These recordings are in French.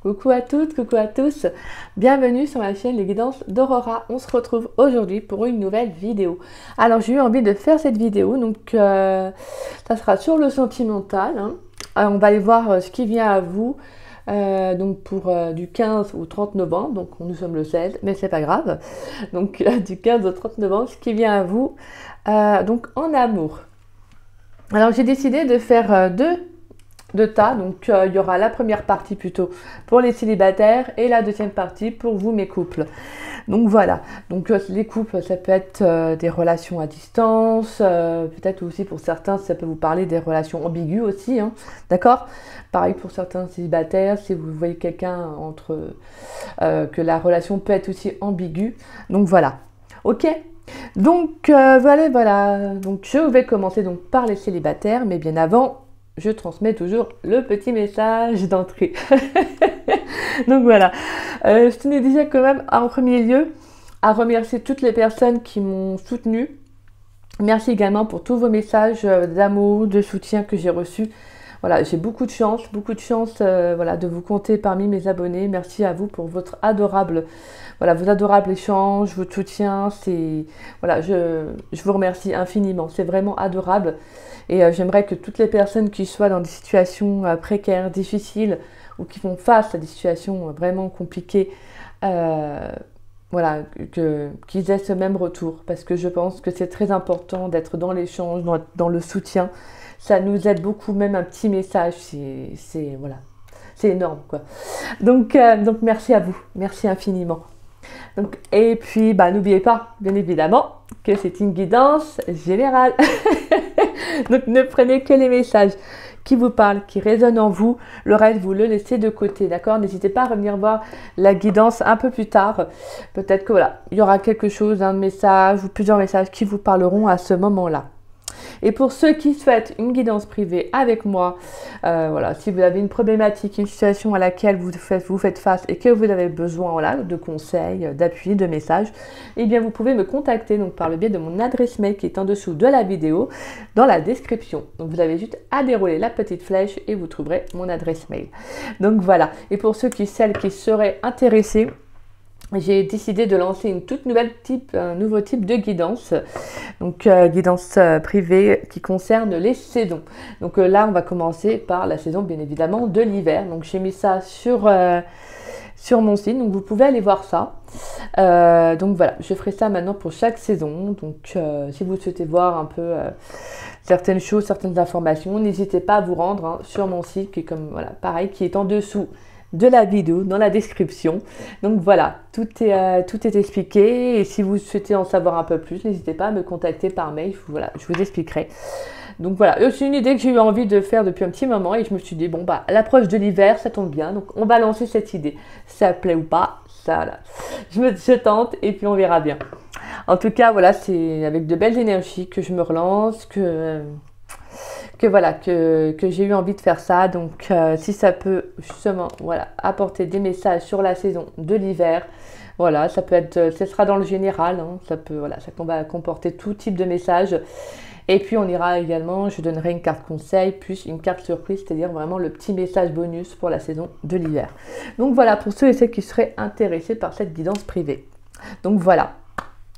Coucou à toutes, coucou à tous, bienvenue sur ma chaîne Les Guidances d'Aurora. On se retrouve aujourd'hui pour une nouvelle vidéo. Alors j'ai eu envie de faire cette vidéo, donc ça sera sur le sentimental. Alors, on va aller voir ce qui vient à vous, donc pour du 15 au 30 novembre, donc nous sommes le 16, mais c'est pas grave. Donc du 15 au 30 novembre, ce qui vient à vous, donc en amour. Alors j'ai décidé de faire deux tas, donc il y aura la première partie plutôt pour les célibataires et la deuxième partie pour vous mes couples. Donc voilà, donc les couples ça peut être des relations à distance, peut-être aussi pour certains ça peut vous parler des relations ambiguës aussi, hein, d'accord. Pareil pour certains célibataires, si vous voyez quelqu'un entre que la relation peut être aussi ambiguë, donc voilà, ok. Donc voilà, donc je vais commencer donc par les célibataires, mais bien avant je transmets toujours le petit message d'entrée. Donc voilà, je tenais déjà quand même en premier lieu à remercier toutes les personnes qui m'ont soutenue. Merci également pour tous vos messages d'amour, de soutien que j'ai reçus. Voilà, j'ai beaucoup de chance voilà, de vous compter parmi mes abonnés. Merci à vous pour votre adorable, voilà, vos adorables échanges, votre soutien. Voilà, je vous remercie infiniment. C'est vraiment adorable. Et j'aimerais que toutes les personnes qui soient dans des situations précaires, difficiles, ou qui font face à des situations vraiment compliquées, voilà, qu'ils aient ce même retour. Parce que je pense que c'est très important d'être dans l'échange, dans le soutien. Ça nous aide beaucoup, même un petit message, voilà, c'est énorme, quoi. Donc merci à vous, merci infiniment. Donc, et puis, n'oubliez pas, bien évidemment, que c'est une guidance générale. Donc, ne prenez que les messages qui vous parlent, qui résonnent en vous. Le reste, vous le laissez de côté, d'accord? N'hésitez pas à revenir voir la guidance un peu plus tard. Peut-être que, voilà, il y aura quelque chose, un message ou plusieurs messages qui vous parleront à ce moment-là. Et pour ceux qui souhaitent une guidance privée avec moi, voilà, si vous avez une problématique, une situation à laquelle vous faites face et que vous avez besoin, voilà, de conseils, d'appui, de messages, eh bien vous pouvez me contacter donc, par le biais de mon adresse mail qui est en dessous de la vidéo, dans la description. Donc vous avez juste à dérouler la petite flèche et vous trouverez mon adresse mail. Donc voilà. Et pour celles qui seraient intéressées, j'ai décidé de lancer un nouveau type de guidance, donc guidance privée qui concerne les saisons. Donc là, on va commencer par la saison, bien évidemment, de l'hiver. Donc j'ai mis ça sur mon site, donc vous pouvez aller voir ça. Donc voilà, je ferai ça maintenant pour chaque saison. Donc si vous souhaitez voir un peu certaines choses, certaines informations, n'hésitez pas à vous rendre sur mon site qui est comme voilà, pareil, qui est en dessous de la vidéo, dans la description. Donc voilà, tout est expliqué. Et si vous souhaitez en savoir un peu plus, n'hésitez pas à me contacter par mail. Voilà, je vous expliquerai. Donc voilà, c'est une idée que j'ai eu envie de faire depuis un petit moment et je me suis dit, bon à l'approche de l'hiver, ça tombe bien. Donc on va lancer cette idée. Ça plaît ou pas, ça là. Je tente et puis on verra bien. En tout cas, voilà, c'est avec de belles énergies que je me relance, que j'ai eu envie de faire ça. Donc si ça peut justement voilà, apporter des messages sur la saison de l'hiver, voilà, ça peut être, ce sera dans le général, hein, ça va comporter tout type de messages. Et puis on ira également, je donnerai une carte conseil plus une carte surprise, c'est-à-dire vraiment le petit message bonus pour la saison de l'hiver. Donc voilà, pour ceux et celles qui seraient intéressés par cette guidance privée. Donc voilà.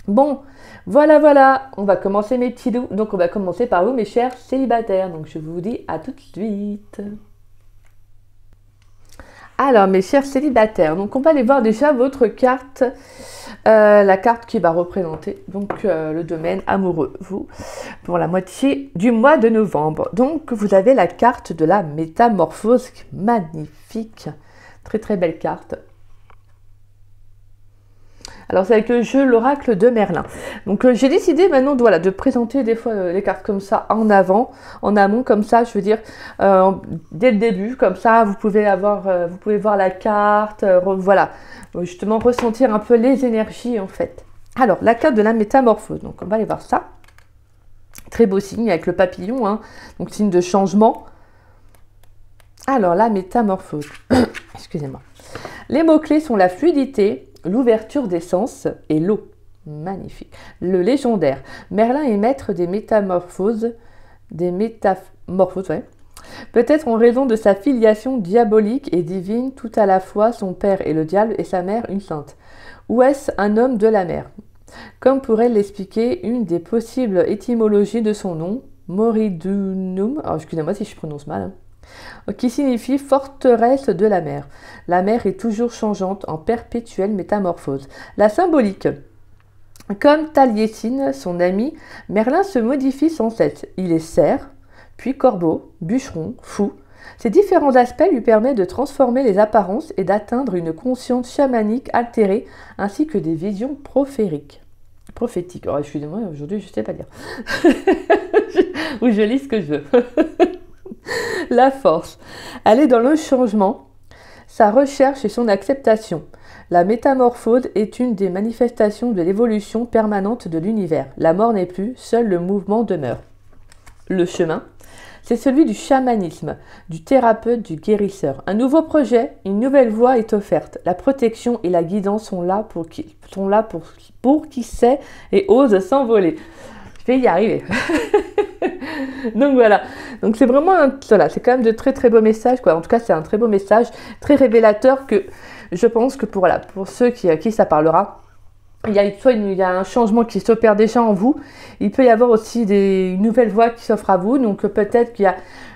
Bon, voilà, on va commencer mes petits loups. Donc on va commencer par vous mes chers célibataires. Donc je vous dis à tout de suite. Alors mes chers célibataires, donc on va aller voir déjà votre carte, la carte qui va représenter donc le domaine amoureux, vous, pour la moitié du mois de novembre. Donc vous avez la carte de la métamorphose, magnifique, très très belle carte. Alors c'est avec le jeu l'oracle de Merlin. Donc j'ai décidé maintenant de présenter des fois les cartes comme ça en amont comme ça, je veux dire dès le début, comme ça vous pouvez voir la carte, voilà, justement ressentir un peu les énergies en fait. Alors la carte de la métamorphose, donc on va aller voir ça. Très beau signe avec le papillon, hein, donc signe de changement. Alors la métamorphose, excusez-moi. Les mots-clés sont la fluidité, l'ouverture des sens et l'eau. Magnifique. Le légendaire. Merlin est maître des métamorphoses, ouais. Peut-être en raison de sa filiation diabolique et divine, tout à la fois son père est le diable et sa mère une sainte. Ou est-ce un homme de la mer? Comme pourrait l'expliquer une des possibles étymologies de son nom, Moridunum, alors excusez-moi si je prononce mal, qui signifie forteresse de la mer. La mer est toujours changeante, en perpétuelle métamorphose. La symbolique. Comme Taliesin, son ami, Merlin se modifie sans cesse. Il est cerf, puis corbeau, bûcheron, fou. Ces différents aspects lui permettent de transformer les apparences et d'atteindre une conscience chamanique altérée, ainsi que des visions prophétiques. Oh, excusez-moi, aujourd'hui je ne sais pas dire. Ou je lis ce que je veux. La force. Elle est dans le changement, sa recherche et son acceptation. La métamorphose est une des manifestations de l'évolution permanente de l'univers. La mort n'est plus, seul le mouvement demeure. Le chemin, c'est celui du chamanisme, du thérapeute, du guérisseur. Un nouveau projet, une nouvelle voie est offerte. La protection et la guidance sont là pour qui sait et ose s'envoler. Je vais y arriver. Donc voilà. Donc c'est vraiment voilà, c'est quand même de très très beaux messages, quoi. En tout cas, c'est un très beau message, très révélateur que je pense que pour ceux à qui ça parlera. Il y a un changement qui s'opère déjà en vous. Il peut y avoir aussi une nouvelle voie qui s'offre à vous. Donc peut-être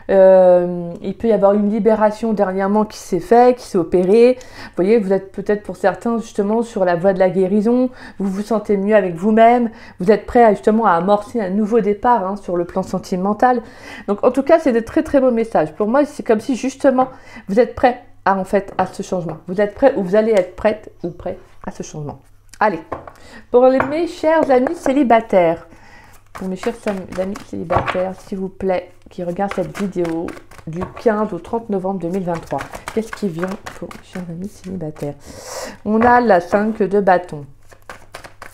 il peut y avoir une libération dernièrement qui s'est faite, qui s'est opérée. Vous voyez, vous êtes peut-être pour certains justement sur la voie de la guérison. Vous vous sentez mieux avec vous-même. Vous êtes prêt justement à amorcer un nouveau départ sur le plan sentimental. Donc en tout cas, c'est de très très beaux messages. Pour moi, c'est comme si justement vous êtes prêt à ce changement. Vous êtes prêt ou vous allez être prête ou prêt à ce changement. Allez, pour mes chers amis célibataires, s'il vous plaît, qui regardent cette vidéo du 15 au 30 novembre 2023, qu'est-ce qui vient pour mes chers amis célibataires? On a la 5 de bâton.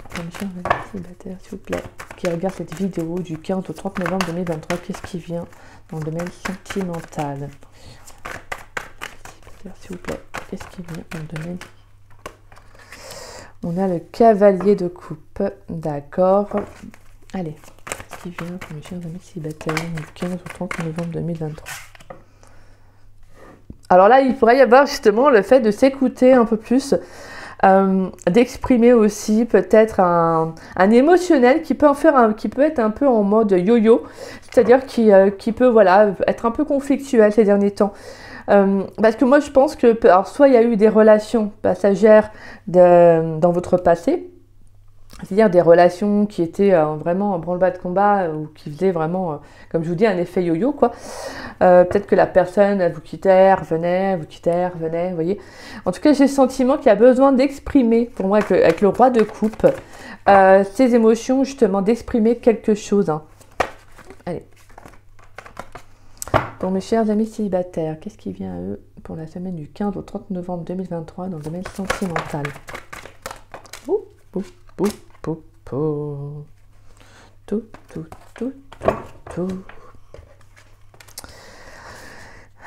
Pour mes chers amis célibataires, s'il vous plaît, qui regardent cette vidéo du 15 au 30 novembre 2023, qu'est-ce qui vient dans le domaine sentimental? S'il vous plaît, qu'est-ce qui vient dans le domaine? On a le cavalier de coupe, d'accord. Allez, ce qui vient pour mes chers amis célibataires du 15 au 30 novembre 2023. Alors là, il pourrait y avoir justement le fait de s'écouter un peu plus, d'exprimer aussi peut-être un émotionnel qui peut être un peu en mode yo-yo, c'est-à-dire qui peut être un peu conflictuel ces derniers temps. Parce que moi je pense que soit il y a eu des relations passagères dans votre passé, c'est-à-dire des relations qui étaient vraiment en branle-bas de combat ou qui faisaient vraiment, comme je vous dis, un effet yo-yo, quoi. Peut-être que la personne elle vous quittait, revenait, vous voyez. En tout cas, j'ai le sentiment qu'il y a besoin d'exprimer, pour moi avec le roi de coupe, ces émotions, justement, d'exprimer quelque chose. Allez. Pour mes chers amis célibataires, qu'est-ce qui vient à eux pour la semaine du 15 au 30 novembre 2023 dans le domaine sentimental? Tout.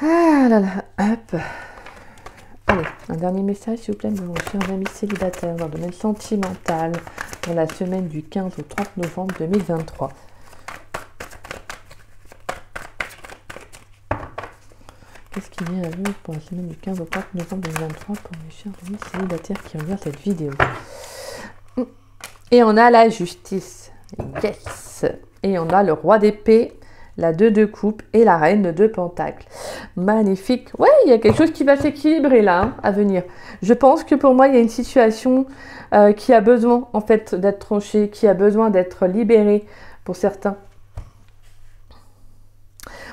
Ah là là, hop. Allez, un dernier message s'il vous plaît, pour mes chers amis célibataires dans le domaine sentimental pour la semaine du 15 au 30 novembre 2023. Qu'est-ce qui vient à vous pour la semaine du 15 au 30 novembre 2023 pour mes chers amis célibataires qui regardent cette vidéo? Et on a la justice. Yes. Et on a le roi d'épée, la 2 de coupe et la reine de pentacle. Magnifique. Ouais, il y a quelque chose qui va s'équilibrer là, à venir. Je pense que pour moi, il y a une situation qui a besoin en fait d'être tranchée, qui a besoin d'être libérée pour certains.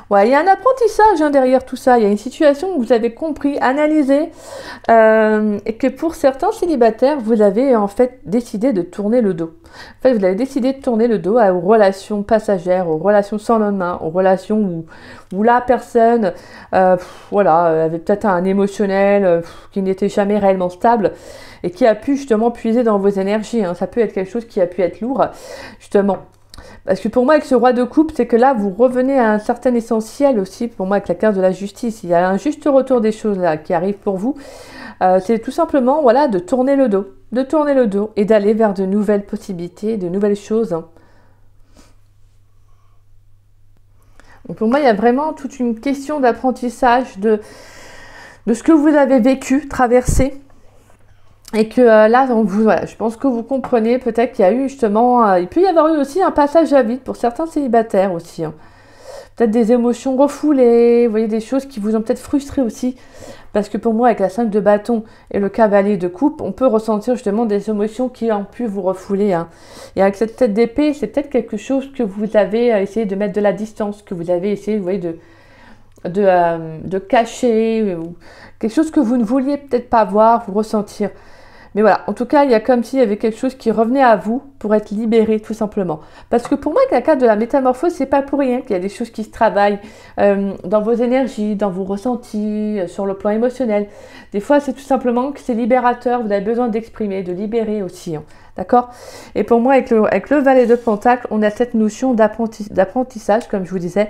Ouais, il y a un apprentissage derrière tout ça. Il y a une situation où vous avez compris, analysé, et que pour certains célibataires, vous avez en fait décidé de tourner le dos. En fait, vous avez décidé de tourner le dos aux relations passagères, aux relations sans lendemain, aux relations où la personne, avait peut-être un émotionnel qui n'était jamais réellement stable et qui a pu justement puiser dans vos énergies. Ça peut être quelque chose qui a pu être lourd, justement. Parce que pour moi, avec ce roi de coupe, c'est que là, vous revenez à un certain essentiel aussi, pour moi, avec la carte de la justice. Il y a un juste retour des choses là qui arrive pour vous. C'est tout simplement, de tourner le dos. Et d'aller vers de nouvelles possibilités, de nouvelles choses. Donc pour moi, il y a vraiment toute une question d'apprentissage de ce que vous avez vécu, traversé. Et que là, voilà, je pense que vous comprenez peut-être qu'il y a eu justement, il peut y avoir eu aussi un passage à vide pour certains célibataires aussi. Hein. Peut-être des émotions refoulées, vous voyez, des choses qui vous ont peut-être frustré aussi. Parce que pour moi, avec la 5 de bâton et le cavalier de coupe, on peut ressentir justement des émotions qui ont pu vous refouler. Hein. Et avec cette tête d'épée, c'est peut-être quelque chose que vous avez essayé de mettre de la distance, que vous avez essayé, vous voyez, de cacher, ou quelque chose que vous ne vouliez peut-être pas voir, vous ressentir. Mais voilà, en tout cas, il y a comme s'il y avait quelque chose qui revenait à vous pour être libéré, tout simplement. Parce que pour moi, avec la carte de la métamorphose, c'est pas pour rien qu'il y a des choses qui se travaillent dans vos énergies, dans vos ressentis, sur le plan émotionnel. Des fois, c'est tout simplement que c'est libérateur, vous avez besoin d'exprimer, de libérer aussi. Hein, d'accord? Et pour moi, avec le valet de Pentacle, on a cette notion d'apprentissage, comme je vous disais,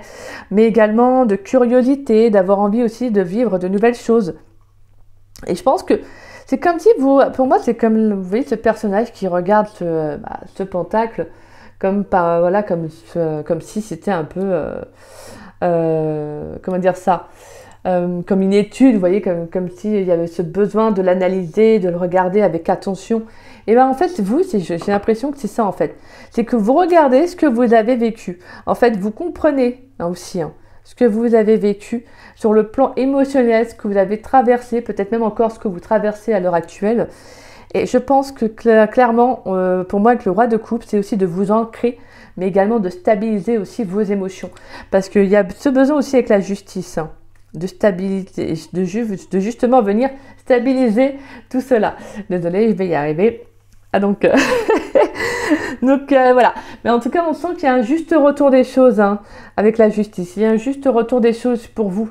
mais également de curiosité, d'avoir envie aussi de vivre de nouvelles choses. Et je pense que c'est comme si pour moi, c'est comme, vous voyez, ce personnage qui regarde ce pentacle comme si c'était un peu, comment dire ça, comme une étude, vous voyez, comme s'il y avait ce besoin de l'analyser, de le regarder avec attention. Et bien en fait, j'ai l'impression que c'est ça en fait. C'est que vous regardez ce que vous avez vécu. En fait, vous comprenez aussi, hein, ce que vous avez vécu sur le plan émotionnel, ce que vous avez traversé, peut-être même encore ce que vous traversez à l'heure actuelle. Et je pense que clairement, pour moi, avec le roi de coupe, c'est aussi de vous ancrer, mais également de stabiliser aussi vos émotions. Parce qu'il y a ce besoin aussi avec la justice, hein, de stabilité, de justement venir stabiliser tout cela. Désolée, je vais y arriver. Ah donc... Donc voilà, mais en tout cas on sent qu'il y a un juste retour des choses, hein, avec la justice, il y a un juste retour des choses pour vous.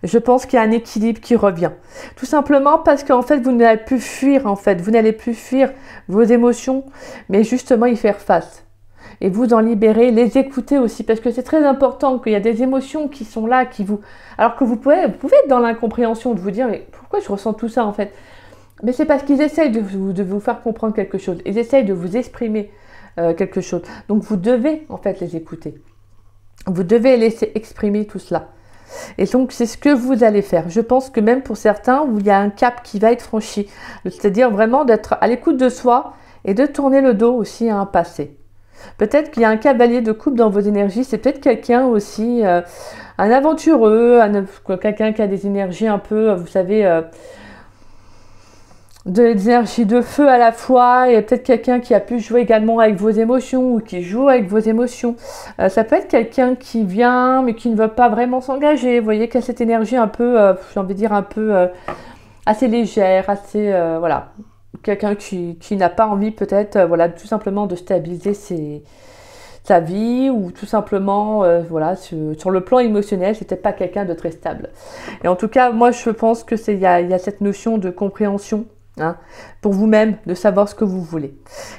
Je pense qu'il y a un équilibre qui revient, tout simplement parce qu'en fait vous n'allez plus fuir, vous n'allez plus fuir vos émotions, mais justement y faire face. Et vous en libérer, les écouter aussi, parce que c'est très important qu'il y a des émotions qui sont là, alors que vous pouvez être dans l'incompréhension, de vous dire mais pourquoi je ressens tout ça en fait. Mais c'est parce qu'ils essayent de vous faire comprendre quelque chose, ils essayent de vous exprimer quelque chose. Donc vous devez en fait les écouter. Vous devez laisser exprimer tout cela. Et donc c'est ce que vous allez faire. Je pense que même pour certains, il y a un cap qui va être franchi. C'est-à-dire vraiment d'être à l'écoute de soi et de tourner le dos aussi à un passé. Peut-être qu'il y a un cavalier de coupe dans vos énergies. C'est peut-être quelqu'un aussi, un aventureux, quelqu'un qui a des énergies un peu, vous savez... des énergies de feu à la fois, et peut-être quelqu'un qui a pu jouer également avec vos émotions ou qui joue avec vos émotions. Ça peut être quelqu'un qui vient mais qui ne veut pas vraiment s'engager. Vous voyez qu'il y a cette énergie un peu, j'ai envie de dire un peu assez légère, assez voilà. Quelqu'un qui n'a pas envie peut-être voilà, tout simplement de stabiliser sa vie, ou tout simplement voilà, sur le plan émotionnel, c'était pas quelqu'un de très stable. Et en tout cas, moi je pense que il y a cette notion de compréhension. Hein, pour vous-même, de savoir ce que vous voulez.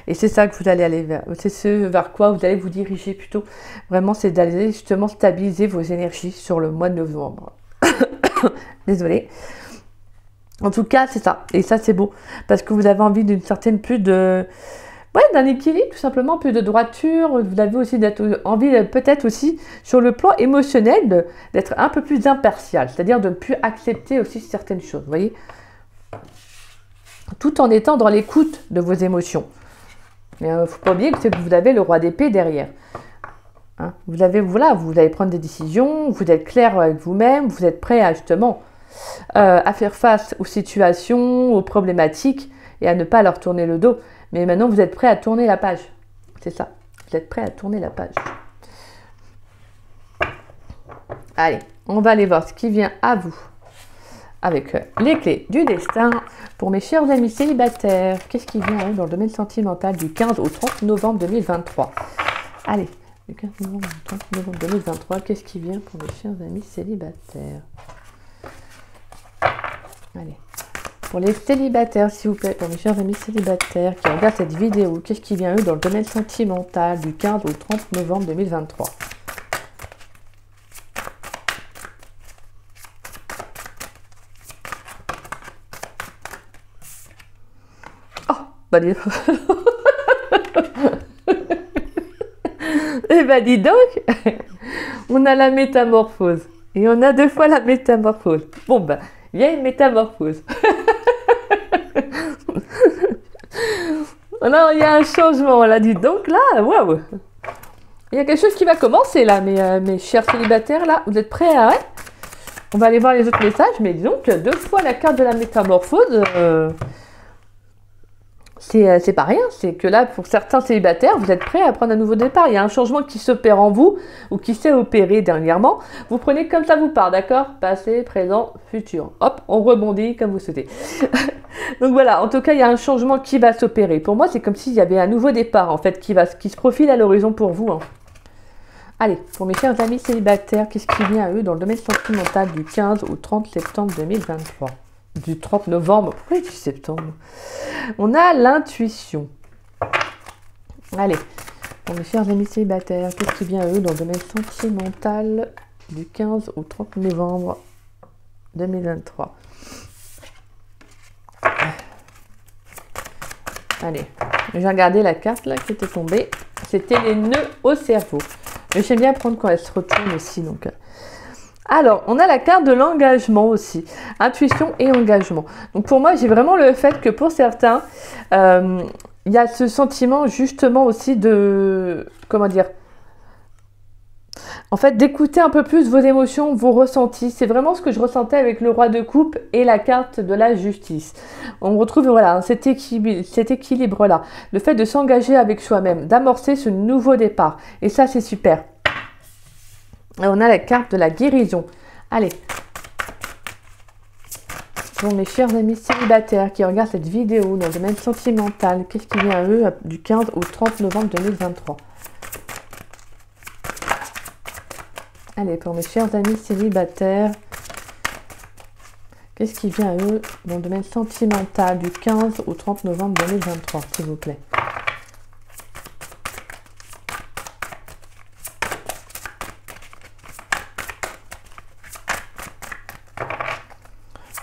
Et c'est ça que vous allez aller vers. C'est ce vers quoi vous allez vous diriger plutôt. Vraiment, c'est d'aller justement stabiliser vos énergies sur le mois de novembre. Désolée. En tout cas, c'est ça. Et ça, c'est beau. Parce que vous avez envie d'une certaine plus de... Ouais, d'un équilibre, tout simplement, plus de droiture. Vous avez aussi envie, peut-être aussi, sur le plan émotionnel, d'être un peu plus impartial. C'est-à-dire de ne plus accepter aussi certaines choses. Vous voyez ? Tout en étant dans l'écoute de vos émotions. Mais il ne faut pas oublier que vous avez le roi d'épée derrière. Hein, vous allez prendre des décisions, vous êtes clair avec vous-même, vous êtes prêt à justement à faire face aux situations, aux problématiques et à ne pas leur tourner le dos. Mais maintenant, vous êtes prêt à tourner la page. C'est ça. Vous êtes prêt à tourner la page. Allez, on va aller voir ce qui vient à vous. Avec les clés du destin pour mes chers amis célibataires. Qu'est-ce qui vient dans le domaine sentimental du 15 au 30 novembre 2023? Allez, du 15 novembre au 30 novembre 2023, qu'est-ce qui vient pour mes chers amis célibataires? Allez, pour les célibataires, s'il vous plaît, pour mes chers amis célibataires qui regardent cette vidéo, qu'est-ce qui vient dans le domaine sentimental du 15 au 30 novembre 2023? Eh ben dis donc, On a la métamorphose. Et on a 2 fois la métamorphose. Bon, ben, il y a une métamorphose. Alors, il y a un changement, là, dit donc, là, waouh. Il y a quelque chose qui va commencer, là, mes chers célibataires, là. Vous êtes prêts à... Ouais, on va aller voir les autres messages, mais dis donc, 2 fois la carte de la métamorphose... c'est pas rien, c'est que là, pour certains célibataires, vous êtes prêts à prendre un nouveau départ. Il y a un changement qui s'opère en vous, ou qui s'est opéré dernièrement. Vous prenez comme ça vous part, d'accord? Passé, présent, futur. Hop, on rebondit comme vous souhaitez. Donc voilà, en tout cas, il y a un changement qui va s'opérer. Pour moi, c'est comme s'il y avait un nouveau départ, en fait, qui se profile à l'horizon pour vous. Hein. Allez, pour mes chers amis célibataires, qu'est-ce qui vient à eux dans le domaine sentimental du 15 au 30 septembre 2023? Du 30 novembre, pourquoi du septembre? On a l'intuition. Allez, pour mes chers amis célibataires, qu'est-ce qui vient à eux dans le domaine sentimental du 15 au 30 novembre 2023? Allez, j'ai regardé la carte là qui était tombée. C'était les nœuds au cerveau. Mais j'aime bien prendre quand elle se retourne aussi, donc... Alors, on a la carte de l'engagement aussi. Intuition et engagement. Donc pour moi, j'ai vraiment le fait que pour certains, il y a ce sentiment justement aussi de... Comment dire? En fait, d'écouter un peu plus vos émotions, vos ressentis. C'est vraiment ce que je ressentais avec le roi de coupe et la carte de la justice. On retrouve voilà, cet équilibre-là. Le fait de s'engager avec soi-même, d'amorcer ce nouveau départ. Et ça, c'est super. Et on a la carte de la guérison. Allez. Pour mes chers amis célibataires qui regardent cette vidéo dans le domaine sentimental, qu'est-ce qui vient à eux du 15 au 30 novembre 2023? Allez, pour mes chers amis célibataires, qu'est-ce qui vient à eux dans le domaine sentimental du 15 au 30 novembre 2023, s'il vous plaît?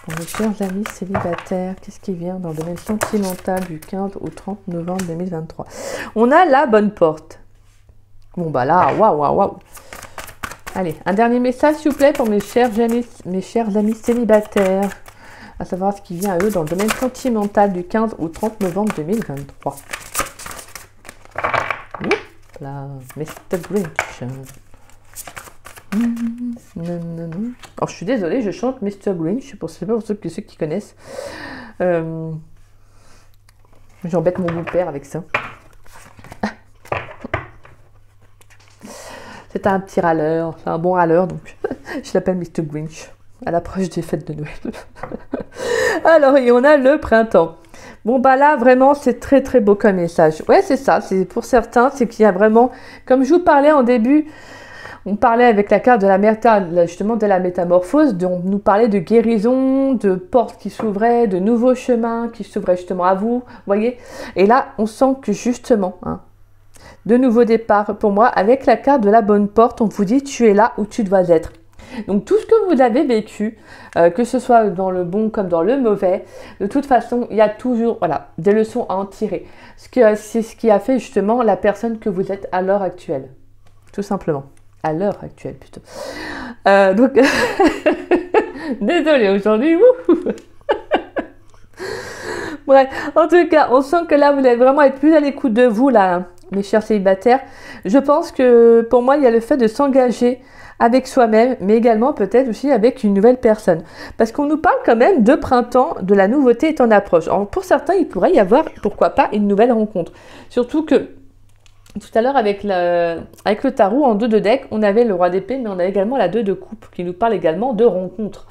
Pour mes chers amis célibataires, qu'est-ce qui vient dans le domaine sentimental du 15 au 30 novembre 2023? On a la bonne porte. Bon, bah là, waouh. Allez, un dernier message, s'il vous plaît, pour mes chers amis célibataires. À savoir ce qui vient à eux dans le domaine sentimental du 15 au 30 novembre 2023. Oups, là, Mr. Grinch. Non. Alors, je suis désolée, je chante Mr. Grinch, pour ceux qui connaissent. J'embête mon beau-père avec ça. C'est un petit râleur, c'est un bon râleur, donc je l'appelle Mr. Grinch, à l'approche des fêtes de Noël. Alors, et on a le printemps. Bon, bah là, vraiment, c'est très, très beau comme message. Ouais, c'est ça, c'est pour certains, c'est qu'il y a vraiment, comme je vous parlais en début, on parlait avec la carte de la justement de la métamorphose, on nous parlait de guérison, de portes qui s'ouvraient, de nouveaux chemins qui s'ouvraient justement à vous, voyez. Et là, on sent que justement, de nouveaux départs pour moi, avec la carte de la bonne porte, on vous dit tu es là où tu dois être. Donc tout ce que vous avez vécu, que ce soit dans le bon comme dans le mauvais, de toute façon, il y a toujours des leçons à en tirer. C'est ce qui a fait justement la personne que vous êtes à l'heure actuelle, tout simplement. À l'heure actuelle plutôt. Donc, désolée aujourd'hui. Bref, en tout cas, on sent que là, vous allez vraiment être plus à l'écoute de vous, là, mes chers célibataires. Je pense que pour moi, il y a le fait de s'engager avec soi-même, mais également peut-être aussi avec une nouvelle personne. Parce qu'on nous parle quand même de printemps, de la nouveauté est en approche. Alors, pour certains, il pourrait y avoir, pourquoi pas, une nouvelle rencontre. Surtout que tout à l'heure, avec le tarot en 2 de deck, on avait le roi d'épée, mais on a également la 2 de coupe, qui nous parle également de rencontre.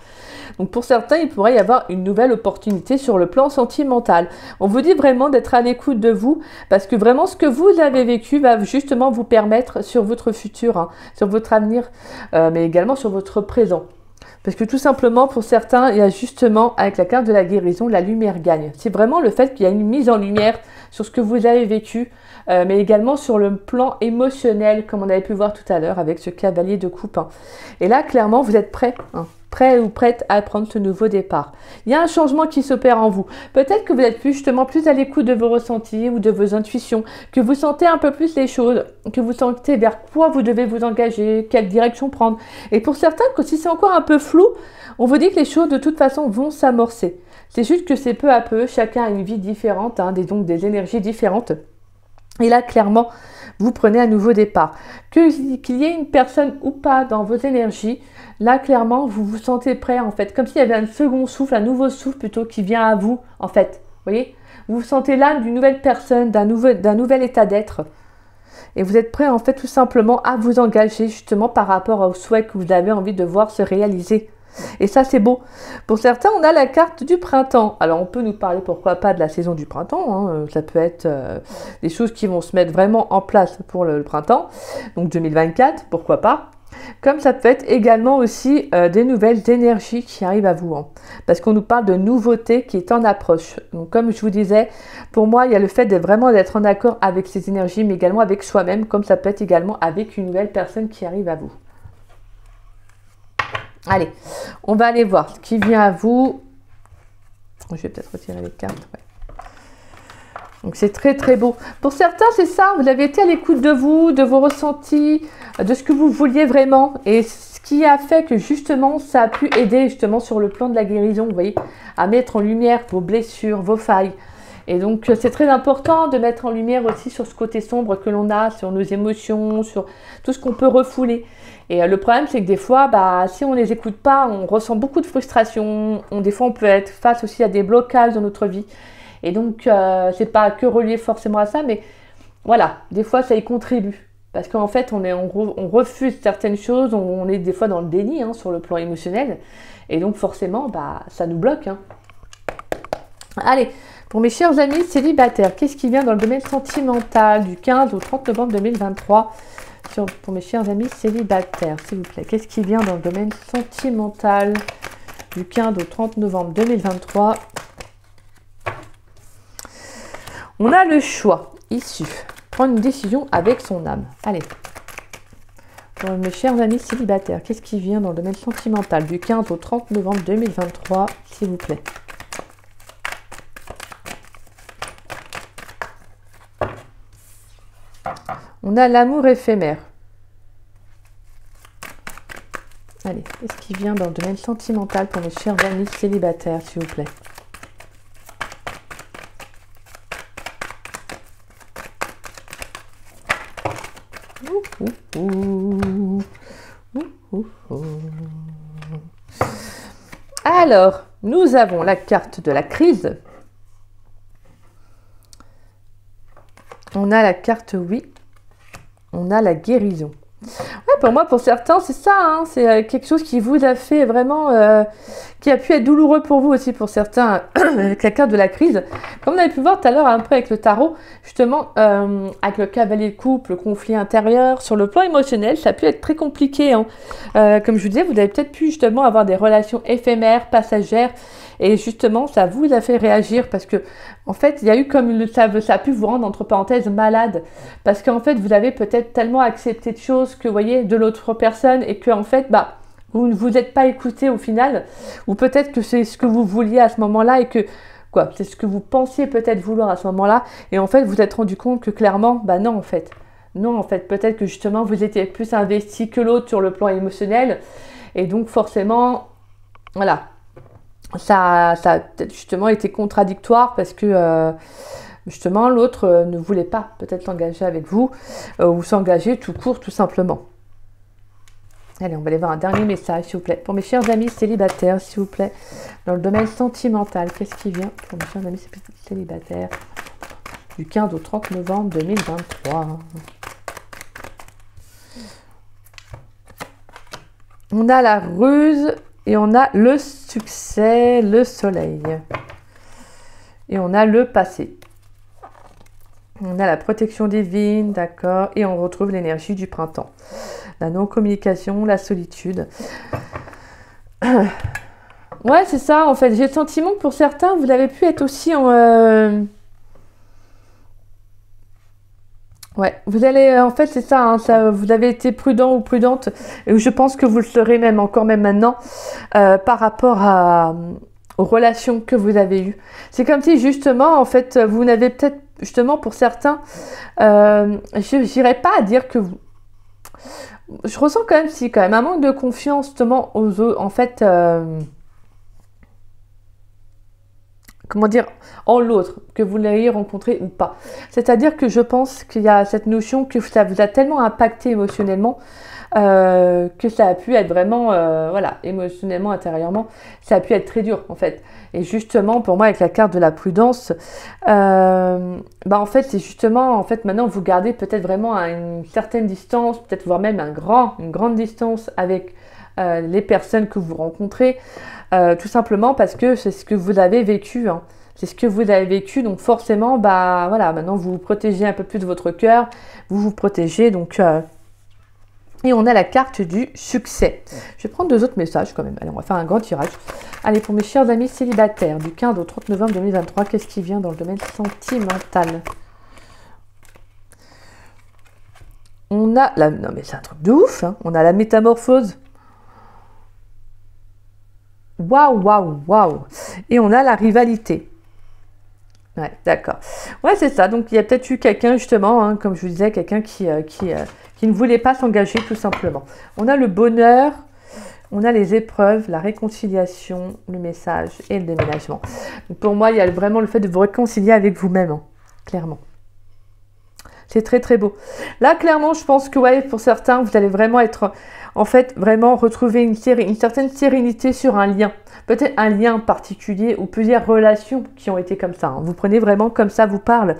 Donc pour certains, il pourrait y avoir une nouvelle opportunité sur le plan sentimental. On vous dit vraiment d'être à l'écoute de vous, parce que vraiment ce que vous avez vécu va justement vous permettre sur votre futur, sur votre avenir, mais également sur votre présent. Parce que tout simplement, pour certains, il y a justement, avec la carte de la guérison, la lumière gagne. C'est vraiment le fait qu'il y a une mise en lumière sur ce que vous avez vécu, mais également sur le plan émotionnel, comme on avait pu voir tout à l'heure avec ce cavalier de coupe. Et là, clairement, vous êtes prêts. prêt ou prête à prendre ce nouveau départ. Il y a un changement qui s'opère en vous. Peut-être que vous êtes plus à l'écoute de vos ressentis ou de vos intuitions, que vous sentez un peu plus les choses, que vous sentez vers quoi vous devez vous engager, quelle direction prendre. Et pour certains, que si c'est encore un peu flou, on vous dit que les choses de toute façon vont s'amorcer. C'est juste que c'est peu à peu, chacun a une vie différente, donc des énergies différentes. Et là, clairement, vous prenez un nouveau départ. Qu'il y ait une personne ou pas dans vos énergies, là, clairement, vous vous sentez prêt, en fait. Comme s'il y avait un second souffle, un nouveau souffle plutôt qui vient à vous, en fait. Vous voyez? Vous vous sentez l'âme d'une nouvelle personne, d'un nouvel état d'être. Et vous êtes prêt, en fait, tout simplement à vous engager, justement, par rapport aux souhaits que vous avez envie de voir se réaliser. Et ça, c'est beau. Pour certains, on a la carte du printemps. Alors, on peut nous parler, pourquoi pas, de la saison du printemps. Ça peut être des choses qui vont se mettre vraiment en place pour le printemps. Donc, 2024, pourquoi pas. Comme ça peut être également aussi des nouvelles énergies qui arrivent à vous. Parce qu'on nous parle de nouveauté qui est en approche. Donc, comme je vous disais, pour moi, il y a le fait vraiment d'être en accord avec ces énergies, mais également avec soi-même, comme ça peut être également avec une nouvelle personne qui arrive à vous. Allez, on va aller voir ce qui vient à vous. Je vais peut-être retirer les cartes. Ouais. Donc, c'est très, très beau. Pour certains, c'est ça. Vous avez été à l'écoute de vous, de vos ressentis, de ce que vous vouliez vraiment. Et ce qui a fait que, justement, ça a pu aider, justement, sur le plan de la guérison, vous voyez, à mettre en lumière vos blessures, vos failles. Et donc, c'est très important de mettre en lumière aussi sur ce côté sombre que l'on a, sur nos émotions, sur tout ce qu'on peut refouler. Et le problème, c'est que des fois, si on ne les écoute pas, on ressent beaucoup de frustration. Des fois, on peut être face aussi à des blocages dans notre vie. Et donc, c'est pas que relié forcément à ça, mais voilà, des fois, ça y contribue. Parce qu'en fait, on refuse certaines choses, on est des fois dans le déni sur le plan émotionnel. Et donc, forcément, ça nous bloque. Allez, pour mes chers amis célibataires, qu'est-ce qui vient dans le domaine sentimental du 15 au 30 novembre 2023 pour mes chers amis célibataires, s'il vous plaît. Qu'est-ce qui vient dans le domaine sentimental du 15 au 30 novembre 2023? On a le choix issu. Prendre une décision avec son âme. Allez. Pour mes chers amis célibataires, qu'est-ce qui vient dans le domaine sentimental du 15 au 30 novembre 2023, s'il vous plaît? On a l'amour éphémère. Allez, qu'est-ce qui vient dans le domaine sentimental pour mes chers amis célibataires, s'il vous plaît? Alors, nous avons la carte de la crise. On a la carte oui. On a la guérison. Ouais, pour moi, pour certains, c'est ça. C'est quelque chose qui vous a fait vraiment... qui a pu être douloureux pour vous aussi, pour certains, avec la carte de la crise. Comme on avait pu voir tout à l'heure, un peu avec le tarot, justement, avec le cavalier de coupe, le conflit intérieur, sur le plan émotionnel, ça a pu être très compliqué. Comme je vous disais, vous avez peut-être pu justement avoir des relations éphémères, passagères, et justement, ça vous a fait réagir parce que, en fait, il y a eu comme ça a pu vous rendre, entre parenthèses, malade. Parce qu'en fait, vous avez peut-être tellement accepté de choses que, vous voyez, de l'autre personne et que, en fait, vous ne vous êtes pas écouté au final. Ou peut-être que c'est ce que vous vouliez à ce moment-là et que, c'est ce que vous pensiez peut-être vouloir à ce moment-là. Et en fait, vous vous êtes rendu compte que clairement, non, en fait. Non, en fait, peut-être que justement, vous étiez plus investi que l'autre sur le plan émotionnel. Et donc, forcément, voilà. Ça a justement été contradictoire parce que justement l'autre ne voulait pas peut-être s'engager avec vous ou s'engager tout court tout simplement. Allez, on va aller voir un dernier message s'il vous plaît. Pour mes chers amis célibataires, s'il vous plaît, dans le domaine sentimental, qu'est-ce qui vient pour mes chers amis célibataires du 15 au 30 novembre 2023? On a la ruse. Et on a le succès, le soleil. Et on a le passé. On a la protection divine, d'accord. Et on retrouve l'énergie du printemps. La non-communication, la solitude. Ouais, c'est ça, en fait. J'ai le sentiment que pour certains, vous avez pu être aussi en... Ouais, vous allez, en fait, c'est ça, hein, ça, vous avez été prudent ou prudente, et je pense que vous le serez même encore même maintenant, par rapport aux relations que vous avez eues. C'est comme si justement, en fait, vous n'avez peut-être, justement pour certains, je n'irais pas à dire que vous... Je ressens quand même, si, quand même, un manque de confiance, justement, aux autres, en fait... comment dire, en l'autre, que vous l'ayez rencontré ou pas. C'est-à-dire que je pense qu'il y a cette notion que ça vous a tellement impacté émotionnellement que ça a pu être vraiment, voilà, émotionnellement, intérieurement, ça a pu être très dur en fait. Et justement, pour moi, avec la carte de la prudence, en fait, c'est justement, en fait, maintenant, vous gardez peut-être vraiment à une certaine distance, peut-être voire même une grande distance avec les personnes que vous rencontrez, tout simplement parce que c'est ce que vous avez vécu, hein. C'est ce que vous avez vécu, donc forcément, voilà, maintenant vous vous protégez un peu plus de votre cœur, vous vous protégez, donc... Et on a la carte du succès. Je vais prendre 2 autres messages quand même. Allez, on va faire un grand tirage. Allez, pour mes chers amis célibataires, du 15 au 30 novembre 2023, qu'est-ce qui vient dans le domaine sentimental? On a la... Non mais c'est un truc de ouf, hein. On a la métamorphose. Waouh, waouh, waouh. Et on a la rivalité. Ouais, d'accord. Ouais, c'est ça. Donc, il y a peut-être eu quelqu'un, justement, hein, comme je vous disais, quelqu'un qui ne voulait pas s'engager, tout simplement. On a le bonheur, on a les épreuves, la réconciliation, le message et le déménagement. Donc, pour moi, il y a vraiment le fait de vous réconcilier avec vous-même, hein, clairement. C'est très, très beau. Là, clairement, je pense que, ouais, pour certains, vous allez vraiment être... En fait, vraiment retrouver une certaine sérénité sur un lien. Peut-être un lien particulier ou plusieurs relations qui ont été comme ça, hein. Vous prenez vraiment comme ça vous parle.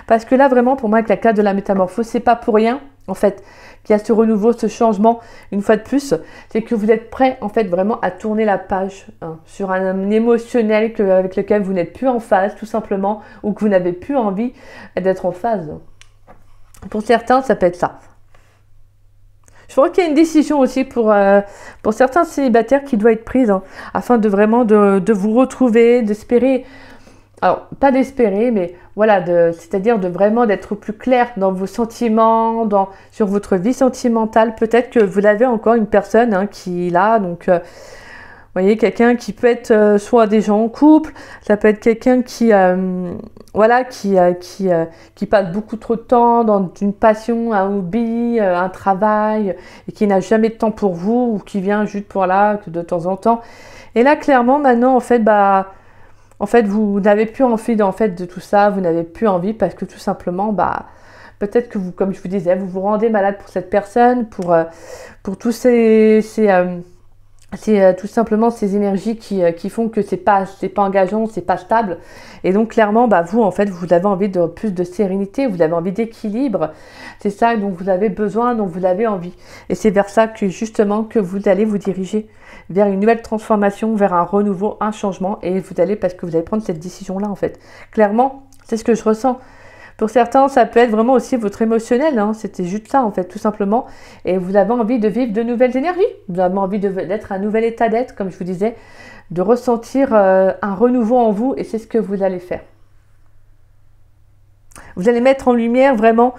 Parce que là, vraiment, pour moi, avec la carte de la métamorphose, c'est pas pour rien, en fait, qu'il y a ce renouveau, ce changement, une fois de plus. C'est que vous êtes prêt, en fait, vraiment à tourner la page, hein, sur un émotionnel avec lequel vous n'êtes plus en phase, tout simplement, ou que vous n'avez plus envie d'être en phase. Pour certains, ça peut être ça. Je crois qu'il y a une décision aussi pour certains célibataires qui doit être prise, hein, afin de vraiment de vous retrouver, d'espérer, alors pas d'espérer, mais voilà, c'est-à-dire de vraiment d'être plus clair dans vos sentiments, sur votre vie sentimentale. Peut-être que vous avez encore une personne, hein, qui est là, donc... vous voyez, quelqu'un qui peut être soit des gens en couple, ça peut être quelqu'un qui, voilà, qui passe beaucoup trop de temps dans une passion, un hobby, un travail, et qui n'a jamais de temps pour vous, ou qui vient juste pour là, de temps en temps. Et là, clairement, maintenant, en fait, vous n'avez plus envie de tout ça, vous n'avez plus envie parce que tout simplement, peut-être que vous, comme je vous disais, vous vous rendez malade pour cette personne, pour tous c'est tout simplement ces énergies qui font que c'est pas engageant, c'est pas stable. Et donc clairement, vous, en fait, vous avez envie de plus de sérénité, vous avez envie d'équilibre. C'est ça dont vous avez besoin, dont vous avez envie. Et c'est vers ça que justement que vous allez vous diriger, vers une nouvelle transformation, vers un renouveau, un changement. Et vous allez, parce que vous allez prendre cette décision-là, en fait. Clairement, c'est ce que je ressens. Pour certains, ça peut être vraiment aussi votre émotionnel, hein. C'était juste ça, en fait, tout simplement. Et vous avez envie de vivre de nouvelles énergies. Vous avez envie d'être un nouvel état d'être, comme je vous disais, de ressentir un renouveau en vous, et c'est ce que vous allez faire. Vous allez mettre en lumière vraiment,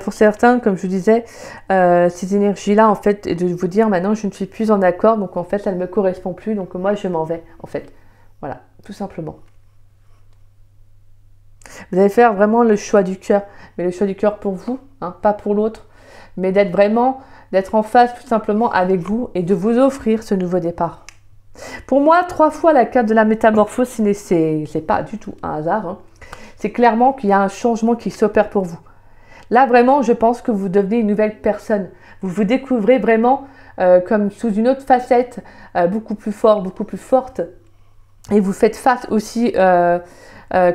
pour certains, comme je vous disais, ces énergies-là, en fait, et de vous dire maintenant, je ne suis plus en accord, donc en fait, ça ne me correspond plus, donc moi, je m'en vais, en fait. Voilà, tout simplement. Vous allez faire vraiment le choix du cœur, mais le choix du cœur pour vous, hein, pas pour l'autre, mais d'être en phase tout simplement avec vous et de vous offrir ce nouveau départ. Pour moi, 3 fois la carte de la métamorphose, c'est pas du tout un hasard, hein. C'est clairement qu'il y a un changement qui s'opère pour vous. Là, vraiment, je pense que vous devenez une nouvelle personne. Vous vous découvrez vraiment comme sous une autre facette, beaucoup plus fort, beaucoup plus forte. Et vous faites face aussi...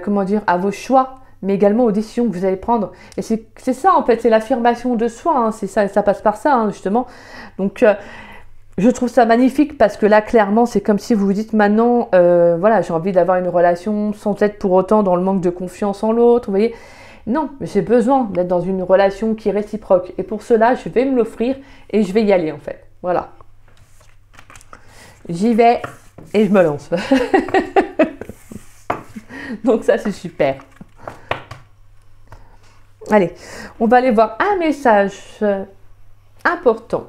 comment dire, à vos choix, mais également aux décisions que vous allez prendre. Et c'est ça, en fait, c'est l'affirmation de soi, hein, c'est ça, ça passe par ça, hein, justement. Donc, je trouve ça magnifique parce que là, clairement, c'est comme si vous vous dites maintenant, voilà, j'ai envie d'avoir une relation sans être pour autant dans le manque de confiance en l'autre, vous voyez. Non, mais j'ai besoin d'être dans une relation qui est réciproque. Et pour cela, je vais me l'offrir et je vais y aller, en fait. Voilà. J'y vais et je me lance. Donc ça, c'est super. Allez, on va aller voir un message important.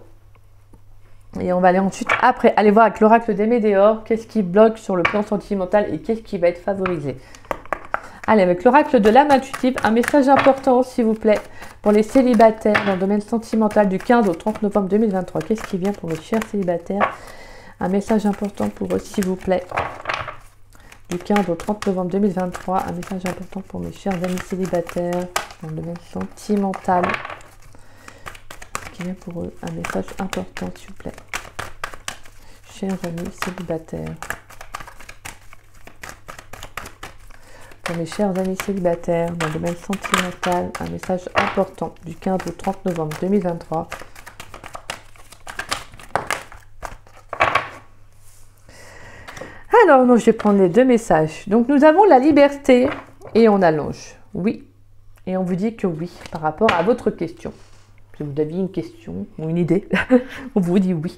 Et on va aller ensuite, après, aller voir avec l'oracle des Médéors, qu'est-ce qui bloque sur le plan sentimental et qu'est-ce qui va être favorisé. Allez, avec l'oracle de l'âme intuitive, un message important, s'il vous plaît, pour les célibataires dans le domaine sentimental du 15 au 30 novembre 2023. Qu'est-ce qui vient pour mes chers célibataires? Un message important pour eux, s'il vous plaît. Du 15 au 30 novembre 2023, un message important pour mes chers amis célibataires dans le domaine sentimental. Qu'est-ce qui vient pour eux? Un message important, s'il vous plaît. Chers amis célibataires. Pour mes chers amis célibataires dans le domaine sentimental, un message important du 15 au 30 novembre 2023. Alors, non, je vais prendre les deux messages. Donc, nous avons la liberté et on a l'ange. Oui. Et on vous dit que oui, par rapport à votre question. Si vous aviez une question ou une idée, on vous dit oui.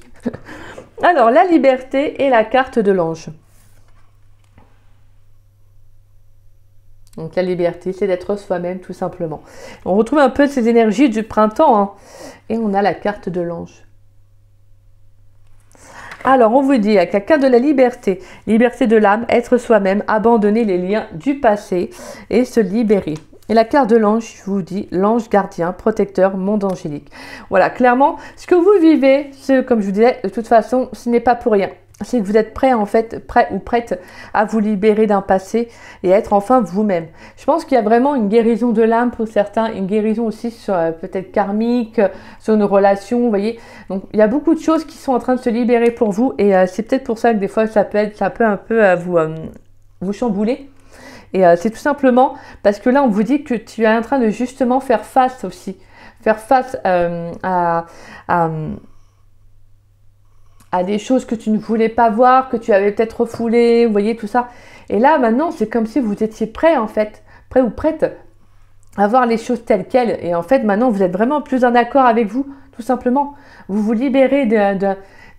Alors, la liberté et la carte de l'ange. Donc, la liberté, c'est d'être soi-même, tout simplement. On retrouve un peu ces énergies du printemps. Hein, et on a la carte de l'ange. Alors, on vous dit avec la carte de la liberté, liberté de l'âme, être soi-même, abandonner les liens du passé et se libérer. Et la carte de l'ange, je vous dis, l'ange gardien, protecteur, monde angélique. Voilà, clairement, ce que vous vivez, comme je vous disais, de toute façon, ce n'est pas pour rien. C'est que vous êtes prêt, en fait, prêt ou prête à vous libérer d'un passé et à être enfin vous-même. Je pense qu'il y a vraiment une guérison de l'âme pour certains, une guérison aussi sur peut-être karmique, sur une relation, vous voyez. Donc, il y a beaucoup de choses qui sont en train de se libérer pour vous et c'est peut-être pour ça que des fois, ça peut un peu vous chambouler. Et c'est tout simplement parce que là, on vous dit que tu es en train de justement faire face aussi. Faire face à des choses que tu ne voulais pas voir, que tu avais peut-être refoulées, vous voyez, tout ça. Et là, maintenant, c'est comme si vous étiez prêt, en fait, prêt ou prête à voir les choses telles quelles. Et en fait, maintenant, vous êtes vraiment plus en accord avec vous, tout simplement. Vous vous libérez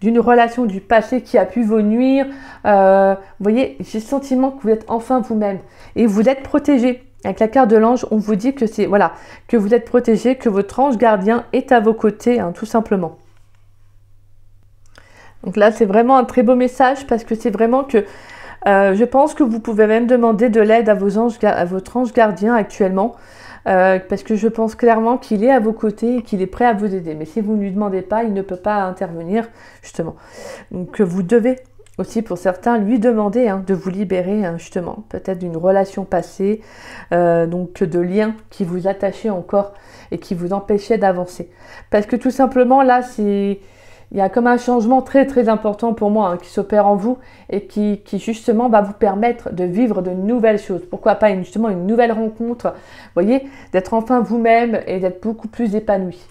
d'une relation du passé qui a pu vous nuire. Vous voyez, j'ai le sentiment que vous êtes enfin vous-même. Et vous êtes protégé. Avec la carte de l'ange, on vous dit que c'est voilà, que vous êtes protégé, que votre ange gardien est à vos côtés, hein, tout simplement. Donc là, c'est vraiment un très beau message parce que c'est vraiment que je pense que vous pouvez même demander de l'aide à votre ange gardien actuellement. Parce que je pense clairement qu'il est à vos côtés et qu'il est prêt à vous aider. Mais si vous ne lui demandez pas, il ne peut pas intervenir, justement. Donc vous devez aussi, pour certains, lui demander de vous libérer, justement, peut-être d'une relation passée, donc de liens qui vous attachaient encore et qui vous empêchaient d'avancer. Parce que tout simplement, là, il y a comme un changement très très important pour moi qui s'opère en vous et qui justement va vous permettre de vivre de nouvelles choses. Pourquoi pas justement une nouvelle rencontre, vous voyez, d'être enfin vous-même et d'être beaucoup plus épanoui.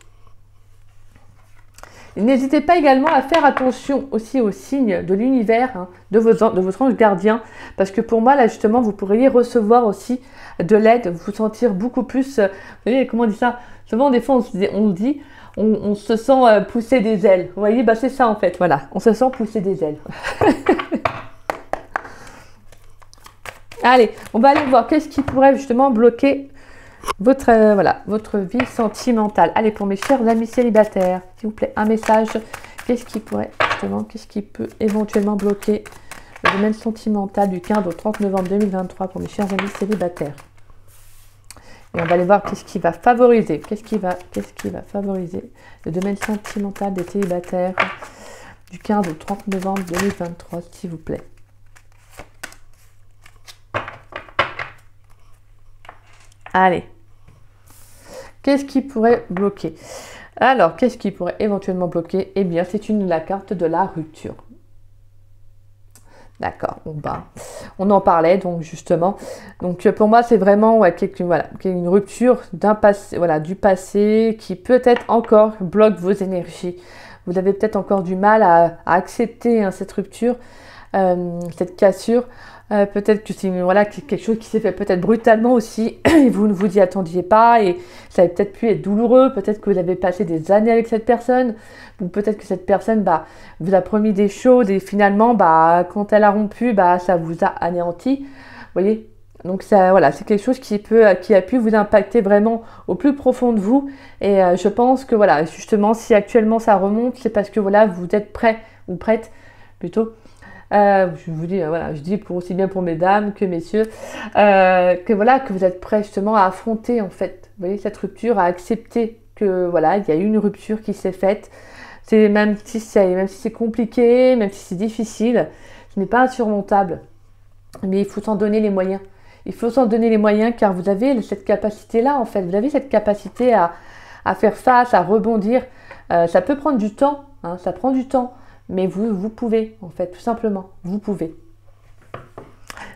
N'hésitez pas également à faire attention aussi aux signes de l'univers, de votre ange gardien, parce que pour moi, là justement, vous pourriez recevoir aussi de l'aide, vous sentir beaucoup plus, vous voyez, comment on dit ça? Souvent, des fois, on se sent pousser des ailes. Vous voyez, bah c'est ça en fait, voilà. On se sent pousser des ailes. Allez, on va aller voir qu'est-ce qui pourrait justement bloquer votre vie sentimentale. Allez, pour mes chers amis célibataires, s'il vous plaît, un message. Qu'est-ce qui peut éventuellement bloquer le domaine sentimental du 15 au 30 novembre 2023 pour mes chers amis célibataires? Et on va aller voir qu'est-ce qui va favoriser. Qu'est-ce qui va favoriser le domaine sentimental des célibataires du 15 au 30 novembre 2023, s'il vous plaît. Allez. Qu'est-ce qui pourrait bloquer? Alors, qu'est-ce qui pourrait éventuellement bloquer? Eh bien, c'est la carte de la rupture. D'accord, on en parlait donc justement. Donc pour moi c'est vraiment une rupture du passé qui peut-être encore bloque vos énergies. Vous avez peut-être encore du mal à accepter cette rupture, cette cassure. Peut-être que c'est quelque chose qui s'est fait peut-être brutalement aussi et vous ne vous y attendiez pas et ça avait peut-être pu être douloureux, peut-être que vous avez passé des années avec cette personne ou peut-être que cette personne vous a promis des choses et finalement quand elle a rompu ça vous a anéanti, vous voyez. Donc ça, voilà, c'est quelque chose qui a pu vous impacter vraiment au plus profond de vous. Et je pense que voilà, justement, si actuellement ça remonte, c'est parce que voilà, vous êtes prêt ou prête plutôt. Je vous dis, voilà, je dis pour aussi bien pour mesdames que messieurs, que voilà, que vous êtes prêts justement à affronter en fait, vous voyez, cette rupture, à accepter que voilà, il y a eu une rupture qui s'est faite. C'est même si c'est compliqué, même si c'est difficile, ce n'est pas insurmontable. Mais il faut s'en donner les moyens. Il faut s'en donner les moyens car vous avez cette capacité-là en fait. Vous avez cette capacité à faire face, à rebondir. Ça peut prendre du temps, hein, ça prend du temps. Mais vous pouvez, en fait, tout simplement, vous pouvez.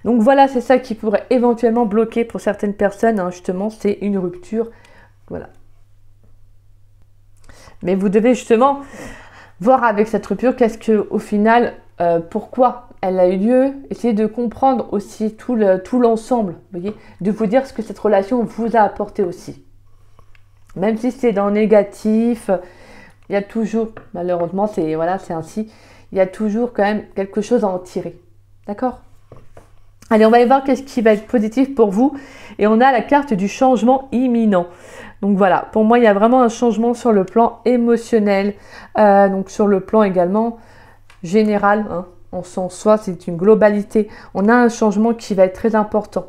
Donc voilà, c'est ça qui pourrait éventuellement bloquer pour certaines personnes, hein, justement, c'est une rupture. Voilà. Mais vous devez justement voir avec cette rupture, qu'est-ce que, au final, pourquoi elle a eu lieu, essayer de comprendre aussi tout l'ensemble, vous voyez, de vous dire ce que cette relation vous a apporté aussi. Même si c'est dans le négatif, il y a toujours, malheureusement, c'est ainsi, il y a toujours quand même quelque chose à en tirer. D'accord? Allez, on va aller voir qu'est-ce qui va être positif pour vous. Et on a la carte du changement imminent. Donc voilà, pour moi, il y a vraiment un changement sur le plan émotionnel. Donc sur le plan également général, hein, en soi, c'est une globalité. On a un changement qui va être très important.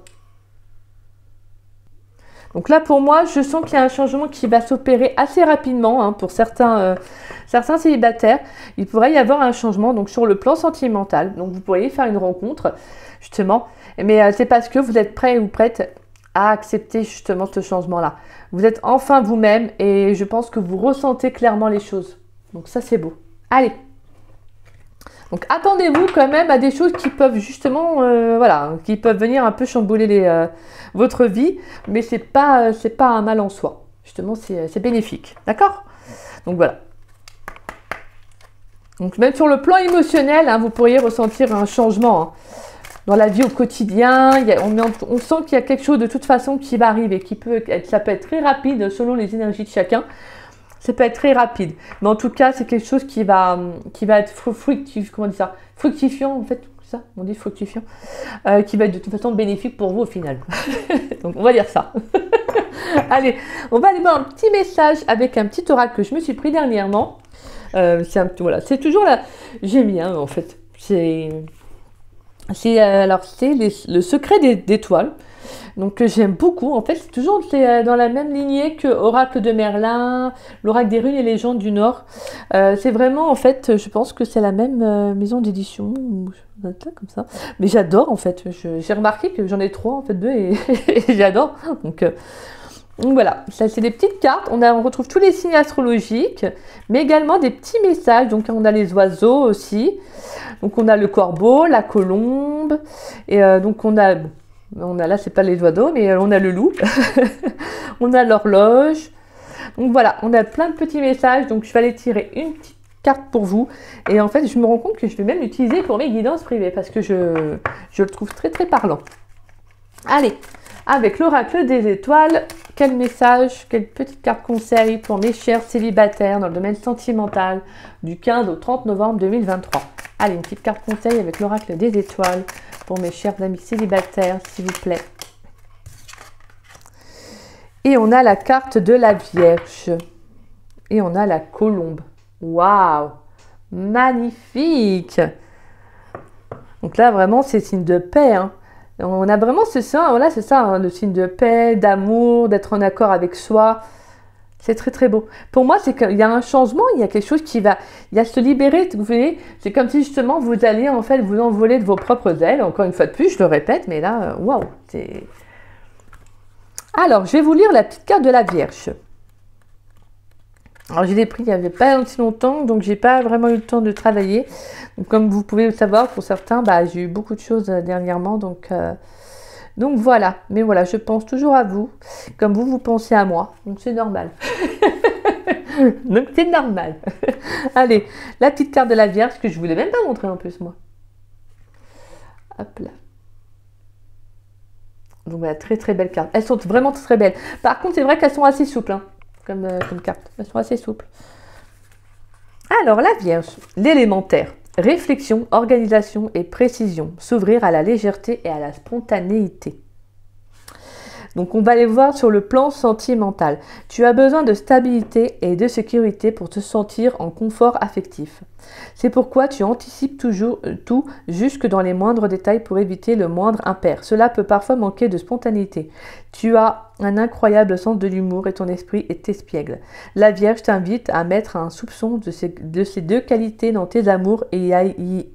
Donc là, pour moi, je sens qu'il y a un changement qui va s'opérer assez rapidement, hein, pour certains célibataires. Il pourrait y avoir un changement donc sur le plan sentimental. Donc vous pourriez faire une rencontre, justement. Mais c'est parce que vous êtes prêt ou prête à accepter justement ce changement-là. Vous êtes enfin vous-même et je pense que vous ressentez clairement les choses. Donc ça, c'est beau. Allez! Donc attendez-vous quand même à des choses qui peuvent justement, voilà, qui peuvent venir un peu chambouler votre vie, mais c'est pas un mal en soi. Justement, c'est bénéfique, d'accord? Donc voilà. Donc même sur le plan émotionnel, hein, vous pourriez ressentir un changement, hein, dans la vie au quotidien. On sent qu'il y a quelque chose de toute façon qui va arriver, ça peut être très rapide selon les énergies de chacun. Ça peut être très rapide. Mais en tout cas, c'est quelque chose qui va être fructifiant, en fait, ça, on dit fructifiant, qui va être de toute façon bénéfique pour vous au final. Donc, on va dire ça. Allez, on va aller voir un petit message avec un petit oracle que je me suis pris dernièrement. C'est toujours là. J'ai mis, hein, en fait. Alors, c'est le secret des étoiles. Donc j'aime beaucoup, en fait c'est dans la même lignée que Oracle de Merlin, l'Oracle des runes et légendes du Nord. C'est vraiment, en fait, je pense que c'est la même maison d'édition, comme ça. Mais j'adore, en fait, j'ai remarqué que j'en ai 3, en fait 2, et j'adore. Donc voilà, ça c'est des petites cartes, on retrouve tous les signes astrologiques, mais également des petits messages. Donc on a les oiseaux aussi, donc on a le corbeau, la colombe, et donc on a là, c'est pas les oiseaux, mais on a le loup, on a l'horloge. Donc voilà, on a plein de petits messages. Donc je vais aller tirer une petite carte pour vous. Et en fait, je me rends compte que je vais même l'utiliser pour mes guidances privées parce que je le trouve très très parlant. Allez, avec l'oracle des étoiles, quel message, quelle petite carte conseil pour mes chers célibataires dans le domaine sentimental du 15 au 30 novembre 2023. Allez, une petite carte conseil avec l'oracle des étoiles pour mes chers amis célibataires, s'il vous plaît. Et on a la carte de la Vierge. Et on a la colombe. Waouh! Magnifique! Donc là, vraiment, c'est signe de paix, hein. On a vraiment c'est ça, hein, le signe de paix, d'amour, d'être en accord avec soi. C'est très très beau. Pour moi, c'est qu'il y a un changement, il y a quelque chose il y a se libérer, vous voyez. C'est comme si justement vous alliez en fait vous envoler de vos propres ailes. Encore une fois de plus, je le répète, mais là, waouh, c'est... Alors, je vais vous lire la petite carte de la Vierge. Alors, je l'ai pris il n'y avait pas si longtemps, donc j'ai pas vraiment eu le temps de travailler. Donc, comme vous pouvez le savoir, pour certains, j'ai eu beaucoup de choses dernièrement, donc voilà. Mais voilà, je pense toujours à vous, comme vous pensez à moi, donc c'est normal. Donc c'est normal. Allez, la petite carte de la Vierge que je voulais même pas montrer en plus, moi. Hop là. Donc voilà, très très belles cartes. Elles sont vraiment très belles. Par contre, c'est vrai qu'elles sont assez souples, hein, comme cartes. Elles sont assez souples. Alors, la Vierge, l'élémentaire. Réflexion, organisation et précision. S'ouvrir à la légèreté et à la spontanéité. Donc on va les voir sur le plan sentimental. Tu as besoin de stabilité et de sécurité pour te sentir en confort affectif. C'est pourquoi tu anticipes toujours tout jusque dans les moindres détails pour éviter le moindre impair. Cela peut parfois manquer de spontanéité. Tu as un incroyable sens de l'humour et ton esprit est espiègle. La Vierge t'invite à mettre un soupçon de ces deux qualités dans tes amours et à y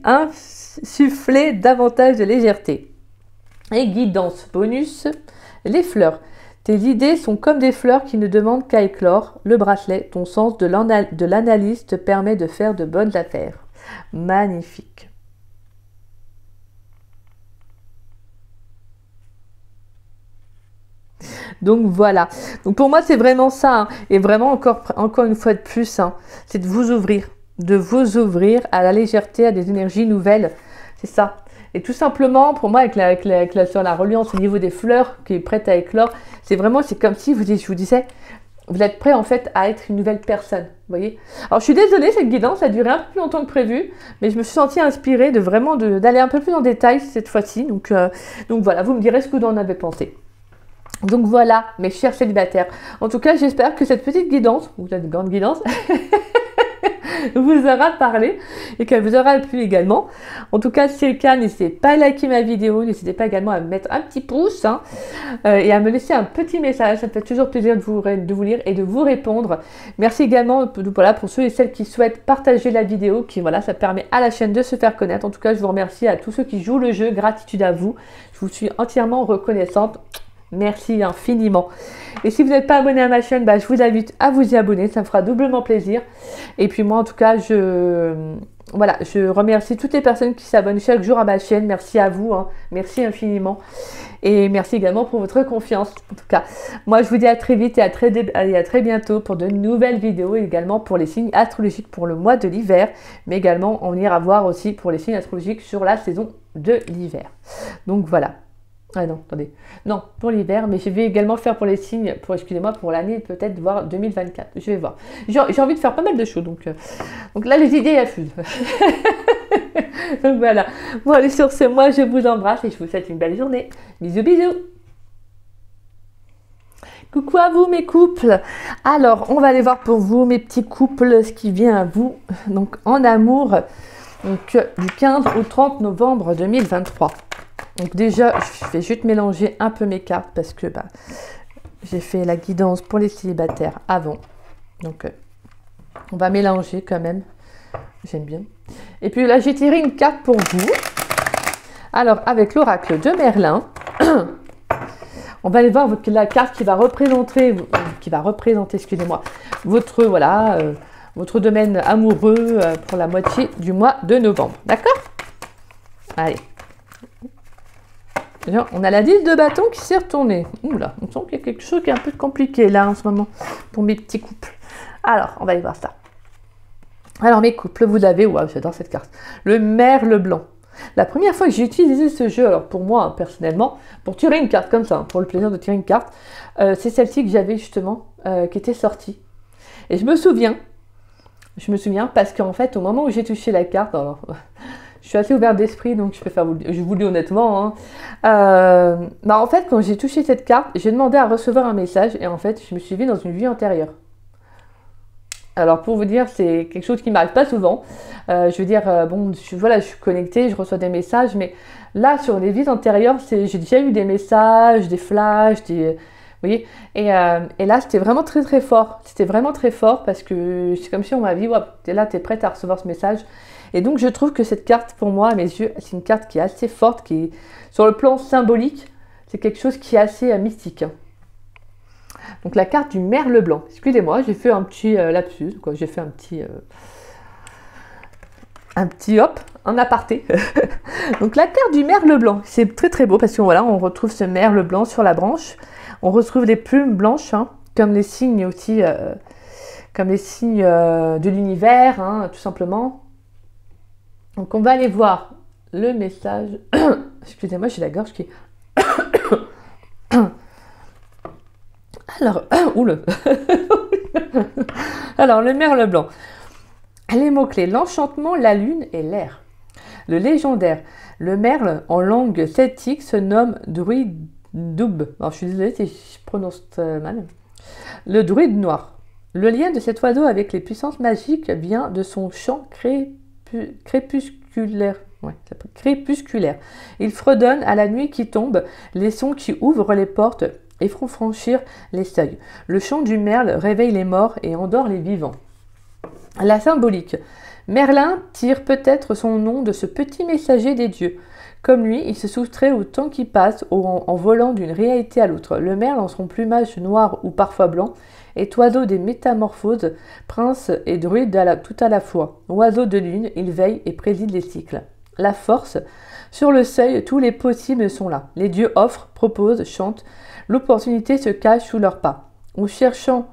insuffler davantage de légèreté. Et guidance bonus, les fleurs. Tes idées sont comme des fleurs qui ne demandent qu'à éclore. Le bracelet, ton sens de l'analyse te permet de faire de bonnes affaires. Magnifique. Donc voilà. Donc pour moi c'est vraiment ça. Hein. Et vraiment encore une fois de plus, hein, c'est de vous ouvrir à la légèreté, à des énergies nouvelles. C'est ça. Et tout simplement, pour moi, sur la reliance au niveau des fleurs qui est prête à éclore, c'est comme si je vous disais, vous êtes prêt en fait à être une nouvelle personne. Vous voyez. Alors je suis désolée, cette guidance a duré un peu plus longtemps que prévu, mais je me suis sentie inspirée d'aller un peu plus en détail cette fois-ci. Donc voilà, vous me direz ce que vous en avez pensé. Donc voilà, mes chers célibataires. En tout cas, j'espère que cette petite guidance, ou cette grande guidance, vous aura parlé et qu'elle vous aura plu également. En tout cas, si c'est le cas, n'hésitez pas à liker ma vidéo, n'hésitez pas également à me mettre un petit pouce hein, et à me laisser un petit message. Ça me fait toujours plaisir de vous lire et de vous répondre. Merci également pour ceux et celles qui souhaitent partager la vidéo, ça permet à la chaîne de se faire connaître. En tout cas, je vous remercie à tous ceux qui jouent le jeu. Gratitude à vous. Je vous suis entièrement reconnaissante. Merci infiniment. Et si vous n'êtes pas abonné à ma chaîne, je vous invite à vous y abonner, ça me fera doublement plaisir. Et puis moi en tout cas, je remercie toutes les personnes qui s'abonnent chaque jour à ma chaîne. Merci à vous, hein. Merci infiniment. Et merci également pour votre confiance. En tout cas, moi je vous dis à très vite et à très bientôt pour de nouvelles vidéos, et également pour les signes astrologiques pour le mois de l'hiver. Mais également, on ira voir aussi pour les signes astrologiques sur la saison de l'hiver. Donc voilà. Ah non, attendez. Non, pour l'hiver, mais je vais également faire pour les signes, pour l'année peut-être voir 2024. Je vais voir. J'ai envie de faire pas mal de choses, donc là les idées affusent. Donc voilà. Bon allez, sur ce, moi je vous embrasse et je vous souhaite une belle journée. Bisous, bisous. Coucou à vous mes couples. Alors, on va aller voir pour vous mes petits couples, ce qui vient à vous. Donc en amour, donc du 15 au 30 novembre 2023. Donc déjà, je vais juste mélanger un peu mes cartes parce que j'ai fait la guidance pour les célibataires avant. Donc, on va mélanger quand même. J'aime bien. Et puis là, j'ai tiré une carte pour vous. Alors, avec l'oracle de Merlin, on va aller voir la carte qui va représenter, excusez-moi, votre domaine amoureux pour la moitié du mois de novembre. D'accord? Allez. On a la 10 de bâton qui s'est retournée. Oula, on sent qu'il y a quelque chose qui est un peu compliqué là en ce moment pour mes petits couples. Alors, on va aller voir ça. Alors, mes couples, vous avez, waouh, j'adore cette carte, le merle blanc. La première fois que j'ai utilisé ce jeu, alors pour moi, personnellement, pour tirer une carte comme ça, pour le plaisir de tirer une carte, c'est celle-ci que j'avais justement, qui était sortie. Et je me souviens parce qu'en fait, au moment où j'ai touché la carte, alors... Je suis assez ouverte d'esprit, donc je vous le dis honnêtement. Hein. En fait, quand j'ai touché cette carte, j'ai demandé à recevoir un message et en fait, je me suis vue dans une vie antérieure. Alors, pour vous dire, c'est quelque chose qui ne m'arrive pas souvent. Je suis connectée, je reçois des messages, mais là, sur les vies antérieures, j'ai déjà eu des messages, des flashs, vous voyez, et là, c'était vraiment très très fort. C'était vraiment très fort parce que c'est comme si on m'a dit, ouais, t'es là, t'es prête à recevoir ce message. Et donc, je trouve que cette carte, pour moi, à mes yeux, c'est une carte qui est assez forte, qui est sur le plan symbolique, c'est quelque chose qui est assez mystique. Hein. Donc, la carte du merle blanc. Excusez-moi, j'ai fait un petit lapsus, quoi. J'ai fait un petit hop, en aparté. Donc, la carte du merle blanc, c'est très très beau parce que voilà, on retrouve ce merle blanc sur la branche. On retrouve des plumes blanches, hein, comme les signes aussi, de l'univers, hein, tout simplement. Donc, on va aller voir le message. Excusez-moi, j'ai la gorge qui... Alors, oula. Alors, le merle blanc. Les mots-clés, l'enchantement, la lune et l'air. Le légendaire. Le merle, en langue celtique, se nomme druidub. Alors, je suis désolée si je prononce mal. Le druide noir. Le lien de cet oiseau avec les puissances magiques vient de son chant crépusculaire. Ouais, crépusculaire. Il fredonne à la nuit qui tombe les sons qui ouvrent les portes et font franchir les seuils. Le chant du merle réveille les morts et endort les vivants. La symbolique. Merlin tire peut-être son nom de ce petit messager des dieux. Comme lui, il se soustrait au temps qui passe en volant d'une réalité à l'autre. Le merle, en son plumage noir ou parfois blanc, est oiseau des métamorphoses, prince et druide tout à la fois. Oiseau de lune, il veille et préside les cycles. La force. Sur le seuil, tous les possibles sont là. Les dieux offrent, proposent, chantent. L'opportunité se cache sous leurs pas. Ou cherchant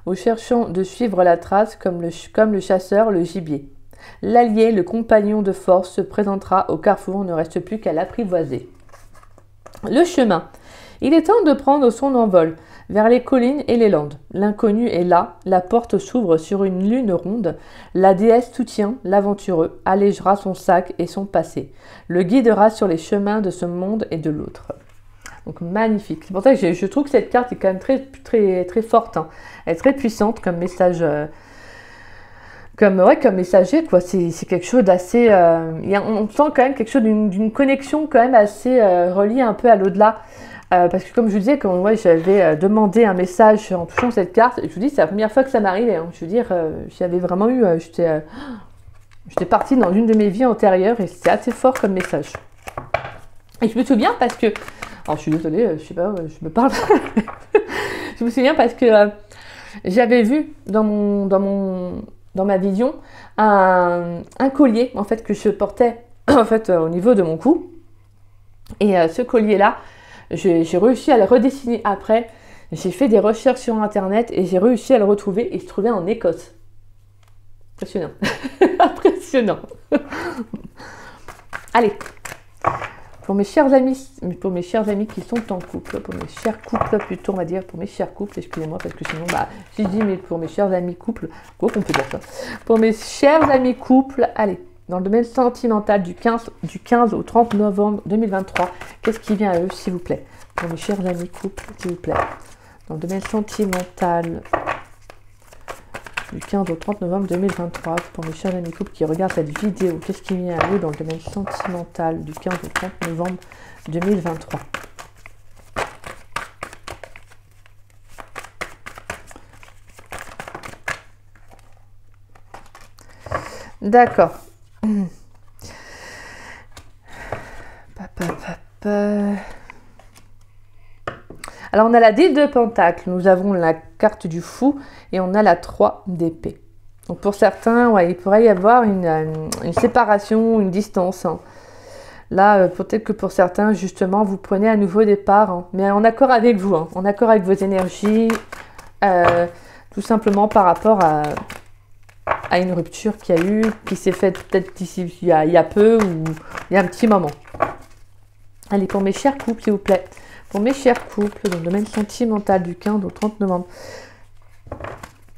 de suivre la trace comme le chasseur, le gibier. L'allié, le compagnon de force, se présentera au carrefour, on ne reste plus qu'à l'apprivoiser. Le chemin. Il est temps de prendre son envol vers les collines et les landes. L'inconnu est là, la porte s'ouvre sur une lune ronde. La déesse soutient l'aventureux, allégera son sac et son passé. Le guidera sur les chemins de ce monde et de l'autre. Donc magnifique. C'est pour ça que je trouve que cette carte est quand même très, très, très forte. Hein. Elle est très puissante comme message. Comme messager, quoi. C'est quelque chose d'assez... on sent quand même quelque chose d'une connexion quand même assez reliée un peu à l'au-delà. Parce que comme je vous disais, quand j'avais demandé un message en touchant cette carte, je vous dis, c'est la première fois que ça m'arrivait. Hein. Je veux dire, j'avais vraiment eu... j'étais partie dans une de mes vies antérieures et c'était assez fort comme message. Et je me souviens parce que... Alors je suis désolée, je sais pas, je me parle. Je me souviens parce que j'avais vu dans ma vision un collier en fait que je portais en fait au niveau de mon cou. Et ce collier-là, j'ai réussi à le redessiner après. J'ai fait des recherches sur internet et j'ai réussi à le retrouver et il se trouvait en Écosse. Impressionnant. Impressionnant. Allez. Pour mes chers amis qui sont en couple, pour mes chers couples plutôt, on va dire, pour mes chers couples, excusez-moi, parce que sinon, si je dis mais pour mes chers amis couples, quoi qu'on peut dire ça. Pour mes chers amis couples, allez, dans le domaine sentimental du 15 au 30 novembre 2023, qu'est-ce qui vient à eux, s'il vous plaît? Pour mes chers amis couples, s'il vous plaît. Dans le domaine sentimental du 15 au 30 novembre 2023, pour mes chers amis couples qui regardent cette vidéo, qu'est-ce qui vient à eux dans le domaine sentimental du 15 au 30 novembre 2023? D'accord. Alors, on a la 10 de Pentacle, nous avons la carte du fou et on a la 3 d'épée. Donc, pour certains, il pourrait y avoir une séparation, une distance. Hein. Là, peut-être que pour certains, justement, vous prenez un nouveau départ, hein, mais en accord avec vous, hein, en accord avec vos énergies, tout simplement par rapport à une rupture qu'il y a eu, qui s'est faite peut-être il y a peu ou il y a un petit moment. Allez, pour mes chers couples, s'il vous plaît. Pour mes chers couples, dans le domaine sentimental du 15 au 30 novembre,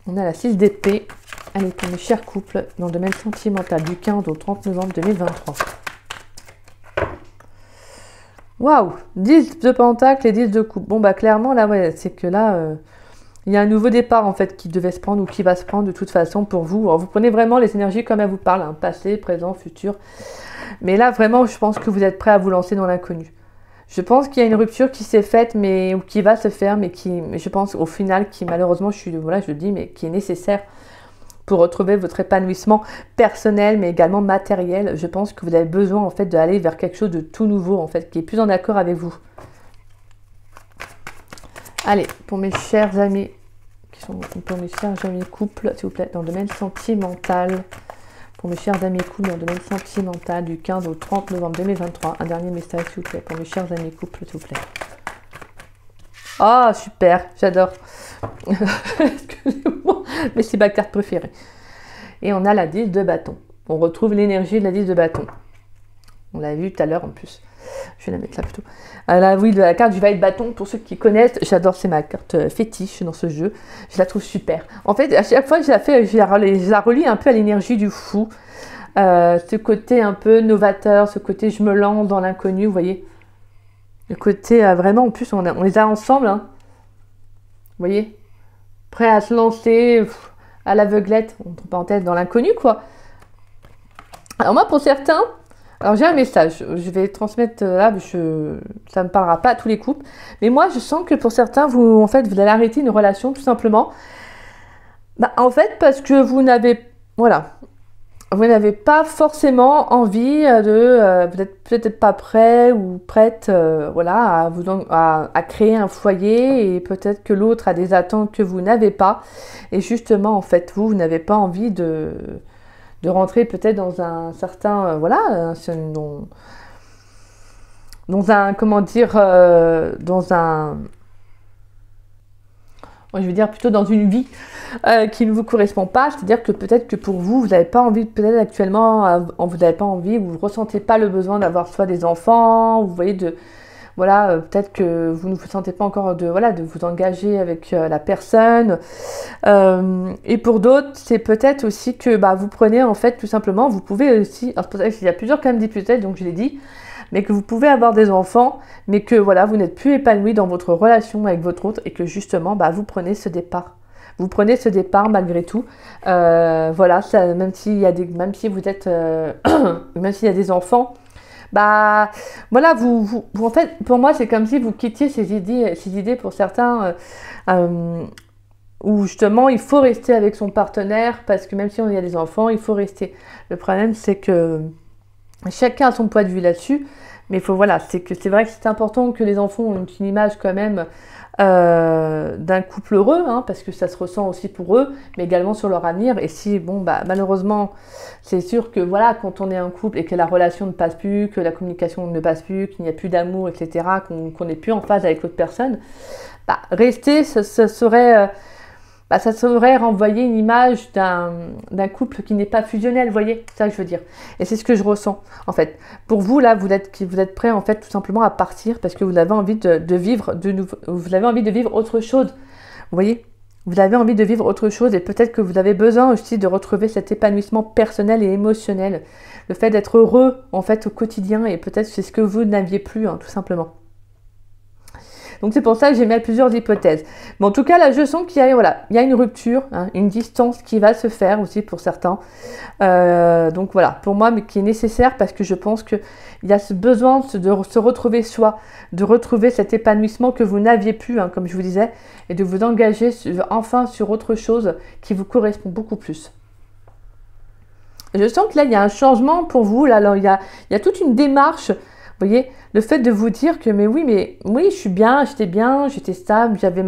on a la 6 d'épée. Allez, pour mes chers couples, dans le domaine sentimental du 15 au 30 novembre 2023. Waouh, 10 de pentacle et 10 de coupe. Bon, clairement, là, ouais, c'est que là, il y a un nouveau départ, en fait, qui devait se prendre ou qui va se prendre de toute façon pour vous. Alors, vous prenez vraiment les énergies comme elles vous parlent, hein, passé, présent, futur. Mais là, vraiment, je pense que vous êtes prêts à vous lancer dans l'inconnu. Je pense qu'il y a une rupture qui s'est faite, ou qui va se faire, mais je pense au final, qui malheureusement, je le dis, mais qui est nécessaire pour retrouver votre épanouissement personnel, mais également matériel. Je pense que vous avez besoin, en fait, d'aller vers quelque chose de tout nouveau, en fait, qui est plus en accord avec vous. Allez, pour mes chers amis, pour mes chers amis couples, s'il vous plaît, dans le domaine sentimental. Pour mes chers amis couples, dans le domaine sentimental, du 15 au 30 novembre 2023. Un dernier message, s'il vous plaît, pour mes chers amis couples, s'il vous plaît. Ah, super, j'adore. Excusez-moi, mais c'est ma carte préférée. Et on a la 10 de bâton. On retrouve l'énergie de la 10 de bâton. On l'a vu tout à l'heure en plus. Je vais la mettre là plutôt. Oui, de la carte du valet de bâton, pour ceux qui connaissent, j'adore, c'est ma carte fétiche dans ce jeu. Je la trouve super. En fait, à chaque fois que je la relie un peu à l'énergie du fou. ce côté un peu novateur, ce côté je me lance dans l'inconnu, vous voyez. Le côté vraiment, en plus, on les a ensemble, hein. Vous voyez, prêt à se lancer à l'aveuglette, entre parenthèses, dans l'inconnu, quoi. Alors moi, pour certains, alors j'ai un message, je vais transmettre là, ça ne me parlera pas à tous les couples, mais moi, je sens que pour certains, vous allez arrêter une relation, tout simplement. Bah, en fait, parce que vous n'avez pas forcément envie vous n'êtes peut-être pas prêt ou prête, voilà, à créer un foyer, et peut-être que l'autre a des attentes que vous n'avez pas, et justement, en fait, vous n'avez pas envie de rentrer peut-être dans un certain, voilà, dans un, comment dire, dans un, je veux dire plutôt dans une vie qui ne vous correspond pas, c'est-à-dire que peut-être que pour vous, vous n'avez pas envie, peut-être actuellement, vous n'avez pas envie, vous ne ressentez pas le besoin d'avoir soit des enfants, vous voyez, voilà, peut-être que vous ne vous sentez pas encore de vous engager avec la personne. Et pour d'autres, c'est peut-être aussi que vous prenez, en fait, tout simplement, vous pouvez aussi, alors c'est pour ça qu'il y a plusieurs quand même d'hypothèses, donc je l'ai dit, mais que vous pouvez avoir des enfants, mais que voilà, vous n'êtes plus épanoui dans votre relation avec votre autre, et que justement, vous prenez ce départ. Vous prenez ce départ malgré tout. Voilà, ça, même si vous êtes, même s'il y a des enfants, voilà, vous en fait, pour moi, c'est comme si vous quittiez ces idées pour certains, où justement, il faut rester avec son partenaire, parce que même si on y a des enfants, il faut rester. Le problème, c'est que chacun a son point de vue là-dessus, mais il faut, voilà, c'est vrai que c'est important que les enfants aient une image quand même d'un couple heureux, hein, parce que ça se ressent aussi pour eux, mais également sur leur avenir. Et si, malheureusement, c'est sûr que voilà, quand on est un couple et que la relation ne passe plus, que la communication ne passe plus, qu'il n'y a plus d'amour, etc., qu'on n'est plus en phase avec l'autre personne, rester, ça serait renvoyer une image d'un couple qui n'est pas fusionnel, vous voyez, c'est ça que je veux dire. Et c'est ce que je ressens, en fait. Pour vous, là, vous êtes prêts, en fait, tout simplement à partir parce que vous avez envie de vivre de nouveau, vous avez envie de vivre autre chose, vous voyez. Vous avez envie de vivre autre chose, et peut-être que vous avez besoin aussi de retrouver cet épanouissement personnel et émotionnel. Le fait d'être heureux, en fait, au quotidien, et peut-être c'est ce que vous n'aviez plus, hein, tout simplement. Donc c'est pour ça que j'ai mis plusieurs hypothèses. Mais en tout cas, là, je sens qu'il y a une rupture, hein, une distance qui va se faire aussi pour certains. Donc voilà, pour moi, mais qui est nécessaire, parce que je pense qu'il y a ce besoin de se retrouver soi, de retrouver cet épanouissement que vous n'aviez plus, hein, comme je vous disais, et de vous engager enfin sur autre chose qui vous correspond beaucoup plus. Je sens que là, il y a un changement pour vous. Là, alors, il y a toute une démarche. Vous voyez, le fait de vous dire que oui, je suis bien, j'étais stable, j'avais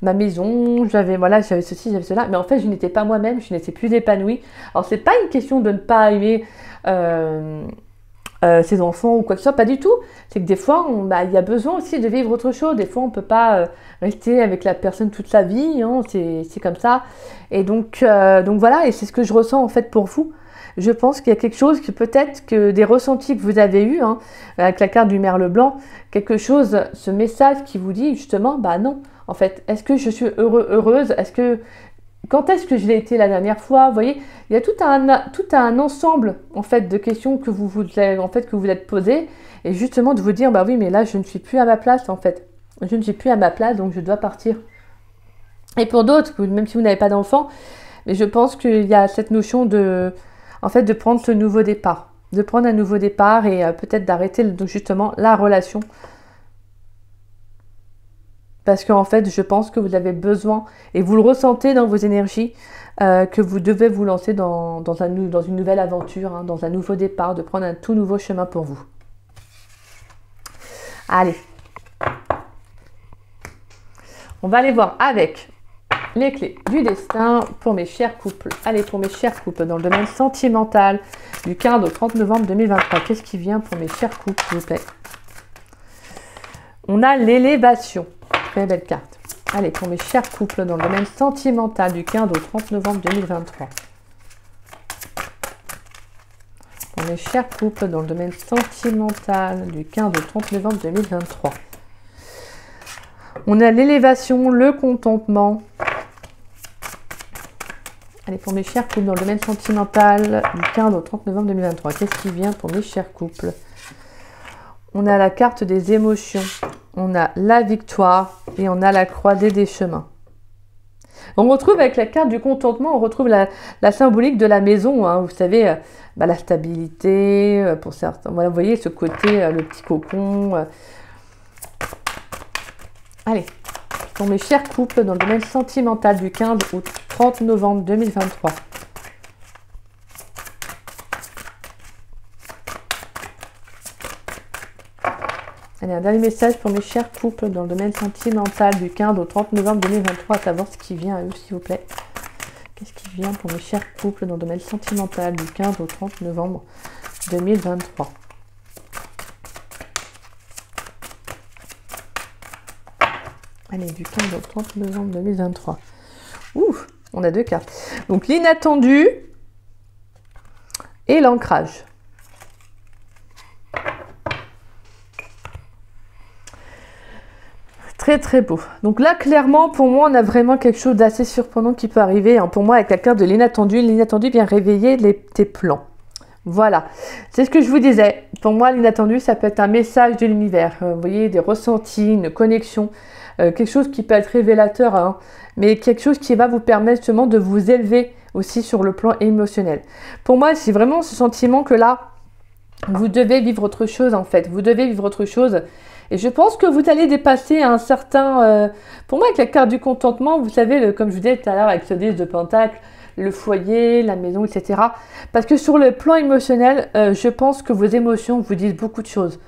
ma maison, j'avais ceci, j'avais cela, mais en fait je n'étais pas moi-même, je n'étais plus épanouie. Alors c'est pas une question de ne pas aimer ses enfants ou quoi que ce soit, pas du tout. C'est que des fois, il y a besoin aussi de vivre autre chose. Des fois, on ne peut pas rester avec la personne toute sa vie, hein, c'est comme ça. Et donc voilà, et c'est ce que je ressens en fait pour vous. Je pense qu'il y a quelque chose que peut-être que des ressentis que vous avez eus, hein, avec la carte du merle blanc, quelque chose, ce message qui vous dit justement, non, en fait, est-ce que je suis heureuse, quand est-ce que je l'ai été la dernière fois, vous voyez, il y a tout un ensemble, en fait, de questions que vous êtes posées, et justement de vous dire, oui, mais là, je ne suis plus à ma place, en fait, je ne suis plus à ma place, donc je dois partir. Et pour d'autres, même si vous n'avez pas d'enfant, mais je pense qu'il y a cette notion de prendre ce nouveau départ, de prendre un nouveau départ, et peut-être d'arrêter donc justement la relation. Parce qu'en fait, je pense que vous avez besoin, et vous le ressentez dans vos énergies, que vous devez vous lancer dans une nouvelle aventure, hein, dans un nouveau départ, de prendre un tout nouveau chemin pour vous. Allez. On va aller voir avec les clés du destin pour mes chers couples. Allez, pour mes chers couples, dans le domaine sentimental, du 15 au 30 novembre 2023. Qu'est-ce qui vient pour mes chers couples, s'il vous plaît? On a l'élévation. Très belle carte. Allez, pour mes chers couples, dans le domaine sentimental, du 15 au 30 novembre 2023. Pour mes chers couples, dans le domaine sentimental, du 15 au 30 novembre 2023. On a l'élévation, le contentement. Allez, Allez, pour mes chers couples dans le domaine sentimental, du 15 au 30 novembre 2023, qu'est-ce qui vient pour mes chers couples? On a la carte des émotions, on a la victoire et on a la croisée des chemins. On retrouve avec la carte du contentement, on retrouve la symbolique de la maison, hein, vous savez, la stabilité, pour certains. Voilà, vous voyez ce côté, le petit cocon. Allez, pour mes chers couples dans le domaine sentimental du 15 au 30 novembre 2023. Allez, un dernier message pour mes chers couples dans le domaine sentimental du 15 au 30 novembre 2023, à savoir ce qui vient à eux, s'il vous plaît. Qu'est-ce qui vient pour mes chers couples dans le domaine sentimental du 15 au 30 novembre 2023? Allez, du 15 au 30 novembre 2023. Ouh, on a deux cartes. Donc, l'inattendu et l'ancrage. Très, très beau. Donc là, clairement, pour moi, on a vraiment quelque chose d'assez surprenant qui peut arriver. Hein. Pour moi, avec la carte de l'inattendu vient réveiller tes plans. Voilà, c'est ce que je vous disais. Pour moi, l'inattendu, ça peut être un message de l'univers. Vous voyez, des ressentis, une connexion. Quelque chose qui peut être révélateur, hein, mais quelque chose qui va vous permettre justement de vous élever aussi sur le plan émotionnel. Pour moi, c'est vraiment ce sentiment que là, vous devez vivre autre chose en fait. Vous devez vivre autre chose. Et je pense que vous allez dépasser un certain... pour moi, avec la carte du contentement, vous savez, comme je vous disais tout à l'heure avec ce 10 de Pentacle, le foyer, la maison, etc. Parce que sur le plan émotionnel, je pense que vos émotions vous disent beaucoup de choses.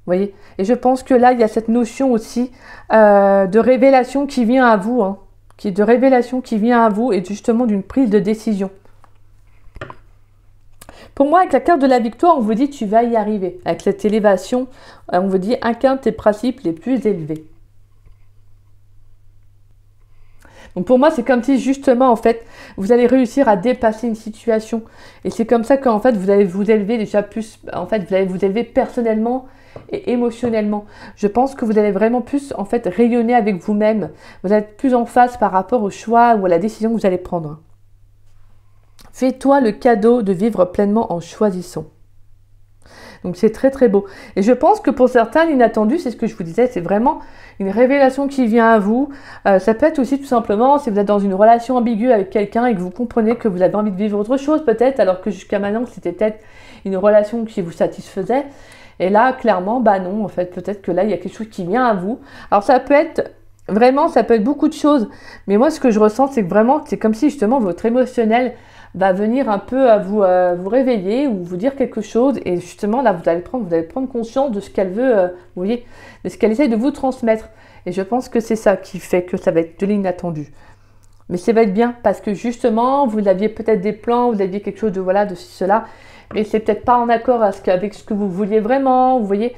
Vous voyez? Et je pense que là, il y a cette notion aussi de révélation qui vient à vous. Hein, de révélation qui vient à vous et justement d'une prise de décision. Pour moi, avec la carte de la victoire, on vous dit tu vas y arriver. Avec cette élévation, on vous dit incarne tes principes les plus élevés. Donc pour moi, c'est comme si justement, en fait, vous allez réussir à dépasser une situation. Et c'est comme ça qu'en fait, vous allez vous élever déjà plus, en fait, vous allez vous élever personnellement et émotionnellement. Je pense que vous allez vraiment plus, en fait, rayonner avec vous-même. Vous allez être plus en phase par rapport au choix ou à la décision que vous allez prendre. Fais-toi le cadeau de vivre pleinement en choisissant. Donc c'est très très beau. Et je pense que pour certains, l'inattendu, c'est ce que je vous disais, c'est vraiment une révélation qui vient à vous. Ça peut être aussi tout simplement si vous êtes dans une relation ambiguë avec quelqu'un et que vous comprenez que vous avez envie de vivre autre chose peut-être, alors que jusqu'à maintenant c'était peut-être une relation qui vous satisfaisait. Et là, clairement, bah non, en fait, peut-être que là, il y a quelque chose qui vient à vous. Alors ça peut être vraiment, ça peut être beaucoup de choses. Mais moi, ce que je ressens, c'est que vraiment, c'est comme si justement votre émotionnel va venir un peu à vous réveiller ou vous dire quelque chose. Et justement, là, vous allez prendre conscience de ce qu'elle veut, vous voyez, de ce qu'elle essaie de vous transmettre. Et je pense que c'est ça qui fait que ça va être de l'inattendu. Mais ça va être bien parce que justement, vous aviez peut-être des plans, vous aviez quelque chose de voilà, de cela. Mais c'est peut-être pas en accord avec ce que vous vouliez vraiment, vous voyez.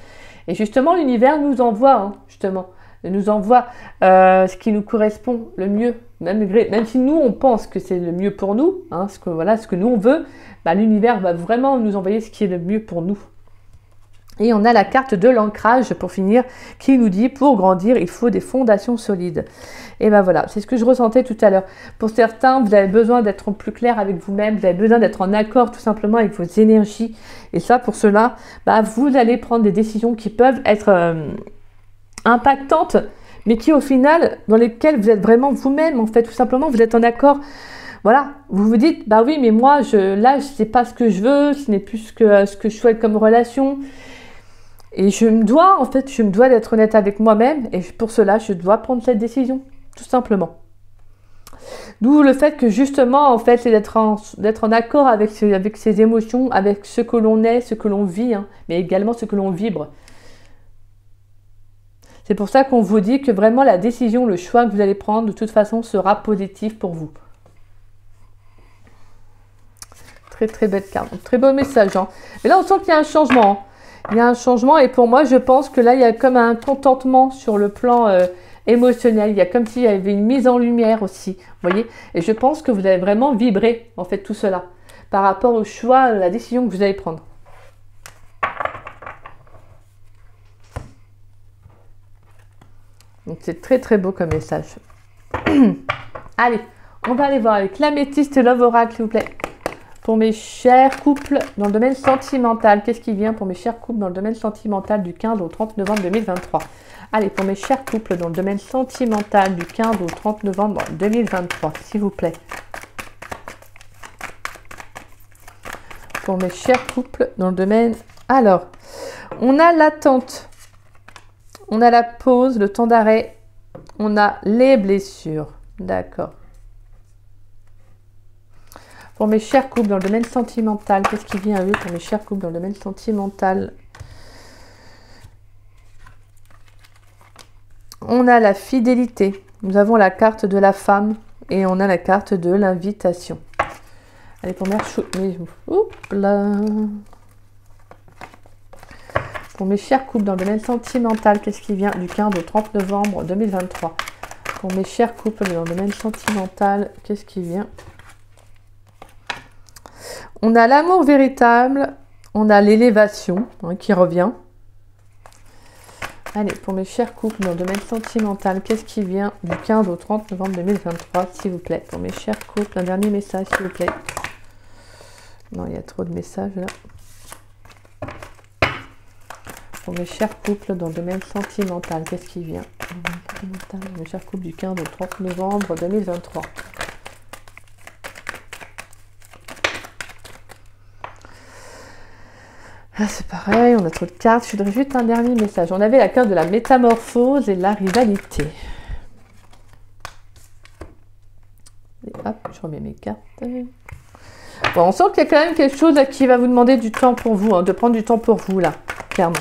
Et justement, l'univers nous envoie, hein, justement, nous envoie ce qui nous correspond le mieux. Même si nous, on pense que c'est le mieux pour nous, hein, ce que nous, on veut, bah, l'univers va vraiment nous envoyer ce qui est le mieux pour nous. Et on a la carte de l'ancrage, pour finir, qui nous dit, pour grandir, il faut des fondations solides. Et ben voilà, c'est ce que je ressentais tout à l'heure. Pour certains, vous avez besoin d'être plus clair avec vous-même, vous avez besoin d'être en accord tout simplement avec vos énergies. Et ça, pour cela, bah, vous allez prendre des décisions qui peuvent être impactantes, mais qui au final, dans lesquelles vous êtes vraiment vous-même, en fait, tout simplement, vous êtes en accord. Voilà, vous vous dites, bah oui, mais moi, là, je sais pas ce que je veux, ce n'est plus ce que je souhaite comme relation. Et je me dois d'être honnête avec moi-même, et pour cela, je dois prendre cette décision, tout simplement. D'où le fait que justement, en fait, c'est d'être en accord avec ses émotions, avec ce que l'on est, ce que l'on vit, hein, mais également ce que l'on vibre. C'est pour ça qu'on vous dit que vraiment la décision, le choix que vous allez prendre, de toute façon, sera positif pour vous. Très très belle carte, très beau message. Hein. Mais là, on sent qu'il y a un changement. Hein. Il y a un changement et pour moi, je pense que là, il y a comme un contentement sur le plan émotionnel. Il y a comme s'il y avait une mise en lumière aussi, vous voyez. Et je pense que vous allez vraiment vibrer, en fait, tout cela, par rapport au choix, la décision que vous allez prendre. Donc, c'est très, très beau comme message. Allez, On va aller voir avec l'améthyste Love Oracle, s'il vous plaît. Pour mes chers couples dans le domaine sentimental, qu'est-ce qui vient pour mes chers couples dans le domaine sentimental du 15 au 30 novembre 2023? Allez, pour mes chers couples dans le domaine sentimental du 15 au 30 novembre 2023, s'il vous plaît. Pour mes chers couples dans le domaine... Alors, on a l'attente, on a la pause, le temps d'arrêt, on a les blessures. D'accord. Pour mes chers couples dans le domaine sentimental, qu'est-ce qui vient à eux pour mes chers couples dans le domaine sentimental? On a la fidélité. Nous avons la carte de la femme et on a la carte de l'invitation. Allez, pour mes chers couples dans le domaine sentimental, qu'est-ce qui vient du 15 au 30 novembre 2023? Pour mes chers couples dans le domaine sentimental, qu'est-ce qui vient? On a l'amour véritable, on a l'élévation qui revient. Allez, pour mes chers couples dans le domaine sentimental, qu'est-ce qui vient du 15 au 30 novembre 2023, s'il vous plaît? Pour mes chers couples, un dernier message, s'il vous plaît. Non, il y a trop de messages là. Pour mes chers couples dans le domaine sentimental, qu'est-ce qui vient? Mes chers couples du 15 au 30 novembre 2023. Ah, c'est pareil, on a trop de cartes. Je voudrais juste un dernier message. On avait la carte de la métamorphose et de la rivalité. Et hop, je remets mes cartes. Bon, on sent qu'il y a quand même quelque chose là, qui va vous demander du temps pour vous, de prendre du temps pour vous, là, clairement.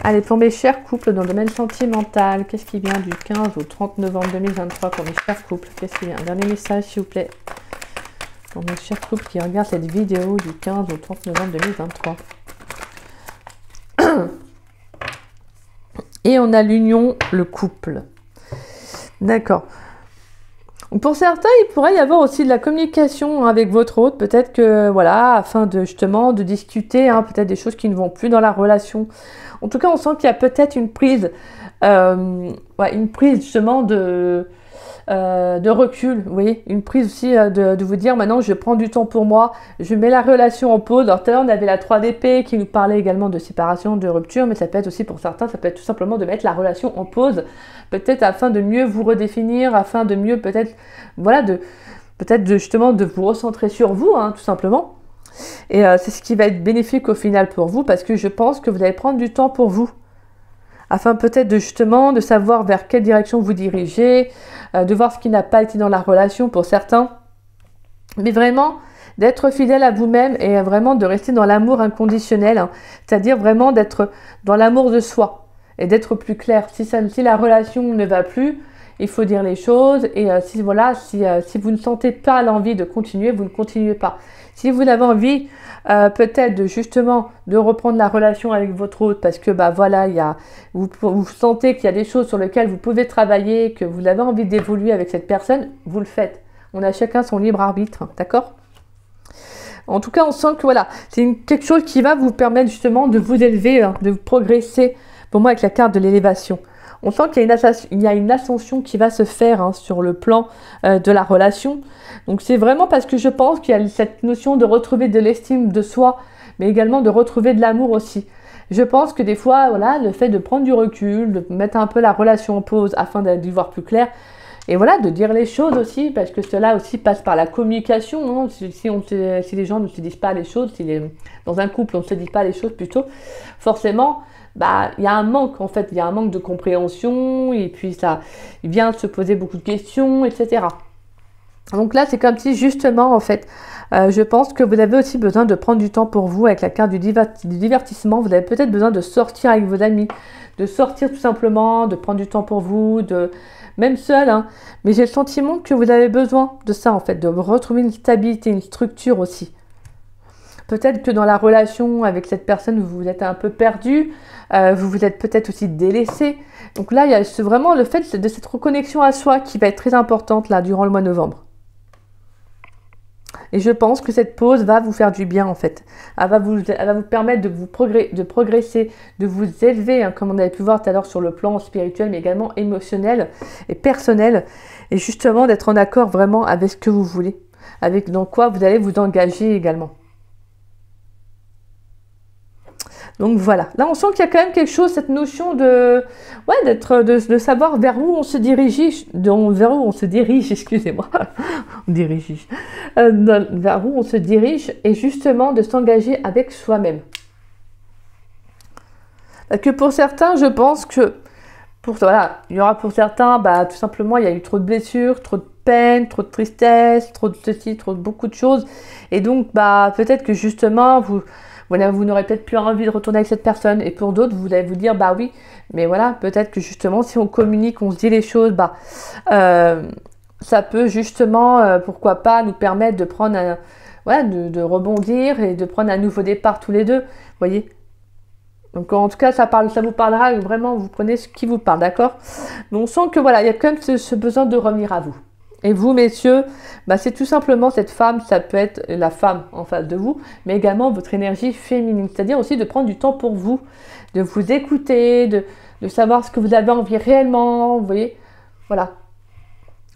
Allez, pour mes chers couples dans le domaine sentimental, qu'est-ce qui vient du 15 au 30 novembre 2023 pour mes chers couples? Qu'est-ce qui vient? Un dernier message, s'il vous plaît. Pour mes chers couples qui regardent cette vidéo du 15 au 30 novembre 2023. Et on a l'union, le couple. D'accord. Pour certains, il pourrait y avoir aussi de la communication avec votre hôte. Peut-être que, voilà, afin de justement de discuter, peut-être des choses qui ne vont plus dans la relation. En tout cas, on sent qu'il y a peut-être une prise justement de recul, vous voyez, une prise aussi de vous dire maintenant je prends du temps pour moi, je mets la relation en pause. Alors tout à l'heure on avait la 3 d'épée qui nous parlait également de séparation, de rupture, mais ça peut être aussi pour certains, ça peut être tout simplement de mettre la relation en pause, peut-être afin de mieux vous redéfinir, afin de mieux peut-être, voilà, justement de vous recentrer sur vous, tout simplement. Et c'est ce qui va être bénéfique au final pour vous, parce que je pense que vous allez prendre du temps pour vous, afin peut-être de savoir vers quelle direction vous dirigez, de voir ce qui n'a pas été dans la relation pour certains, mais vraiment d'être fidèle à vous-même et vraiment de rester dans l'amour inconditionnel, c'est-à-dire vraiment d'être dans l'amour de soi et d'être plus clair. Si la relation ne va plus, il faut dire les choses, et si vous ne sentez pas l'envie de continuer, vous ne continuez pas. Si vous avez envie peut-être de reprendre la relation avec votre hôte parce que vous sentez qu'il y a des choses sur lesquelles vous pouvez travailler, que vous avez envie d'évoluer avec cette personne, vous le faites. On a chacun son libre arbitre, d'accord? En tout cas, on sent que voilà, c'est quelque chose qui va vous permettre justement de vous élever, de progresser, pour moi avec la carte de l'élévation. On sent qu'il y a une ascension qui va se faire sur le plan de la relation. Donc c'est vraiment parce que je pense qu'il y a cette notion de retrouver de l'estime de soi, mais également de retrouver de l'amour aussi. Je pense que des fois, voilà, le fait de prendre du recul, de mettre un peu la relation en pause afin d'y voir plus clair, et voilà, de dire les choses aussi, parce que cela aussi passe par la communication. Si les gens ne se disent pas les choses, dans un couple on ne se dit pas les choses plutôt, forcément, il y a un manque en fait, il y a un manque de compréhension, et puis il vient se poser beaucoup de questions, etc. Donc là, c'est comme si justement, en fait, je pense que vous avez aussi besoin de prendre du temps pour vous avec la carte du divertissement. Vous avez peut-être besoin de sortir avec vos amis, de sortir tout simplement, de prendre du temps pour vous, même seul. Mais j'ai le sentiment que vous avez besoin de ça, en fait, de retrouver une stabilité, une structure aussi. Peut-être que dans la relation avec cette personne, vous vous êtes un peu perdu, vous vous êtes peut-être aussi délaissé. Donc là, il y a vraiment le fait de cette reconnexion à soi qui va être très importante là durant le mois de novembre. Et je pense que cette pause va vous faire du bien en fait. Elle va vous permettre de progresser, de vous élever, hein, comme on avait pu voir tout à l'heure sur le plan spirituel, mais également émotionnel et personnel. Et justement d'être en accord vraiment avec ce que vous voulez, avec dans quoi vous allez vous engager également. Donc voilà, là on sent qu'il y a quand même quelque chose, cette notion de, ouais, de savoir vers où on se dirige, excusez-moi, vers où on se dirige et justement de s'engager avec soi-même. Parce que pour certains, je pense que, voilà, il y aura pour certains, bah, tout simplement, il y a eu trop de blessures, trop de peine, trop de tristesse, trop de ceci, beaucoup de choses. Et donc, bah, peut-être que justement, vous n'aurez peut-être plus envie de retourner avec cette personne. Et pour d'autres, vous allez vous dire, bah oui, mais voilà, peut-être que justement, si on communique, on se dit les choses, bah, ça peut justement, pourquoi pas, nous permettre de prendre de rebondir et de prendre un nouveau départ tous les deux, vous voyez. Donc en tout cas, ça vous parlera vraiment, vous prenez ce qui vous parle, d'accord? Mais on sent que voilà, il y a quand même ce besoin de revenir à vous. Et vous, messieurs, bah, c'est tout simplement cette femme, ça peut être la femme en face de vous, mais également votre énergie féminine. C'est-à-dire aussi de prendre du temps pour vous, de vous écouter, de savoir ce que vous avez envie réellement, vous voyez, voilà.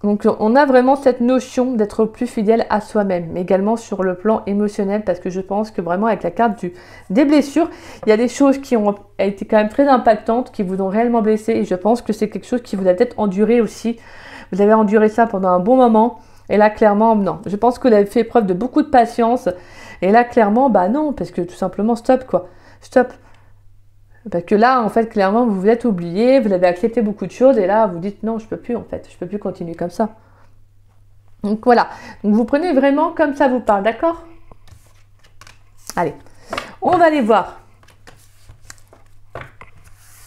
Donc on a vraiment cette notion d'être plus fidèle à soi-même, mais également sur le plan émotionnel, parce que je pense que vraiment avec la carte des blessures, il y a des choses qui ont été quand même très impactantes, qui vous ont réellement blessé, et je pense que c'est quelque chose qui vous a peut-être enduré aussi. Vous avez enduré ça pendant un bon moment, et là clairement non. Je pense que vous avez fait preuve de beaucoup de patience, et là clairement bah non, parce que tout simplement stop quoi, stop. Parce que là, en fait, clairement, vous vous êtes oublié, vous avez accepté beaucoup de choses, et là, vous dites non, je peux plus, en fait, je peux plus continuer comme ça. Donc voilà, donc vous prenez vraiment comme ça vous parle, d'accord? Allez, on va aller voir.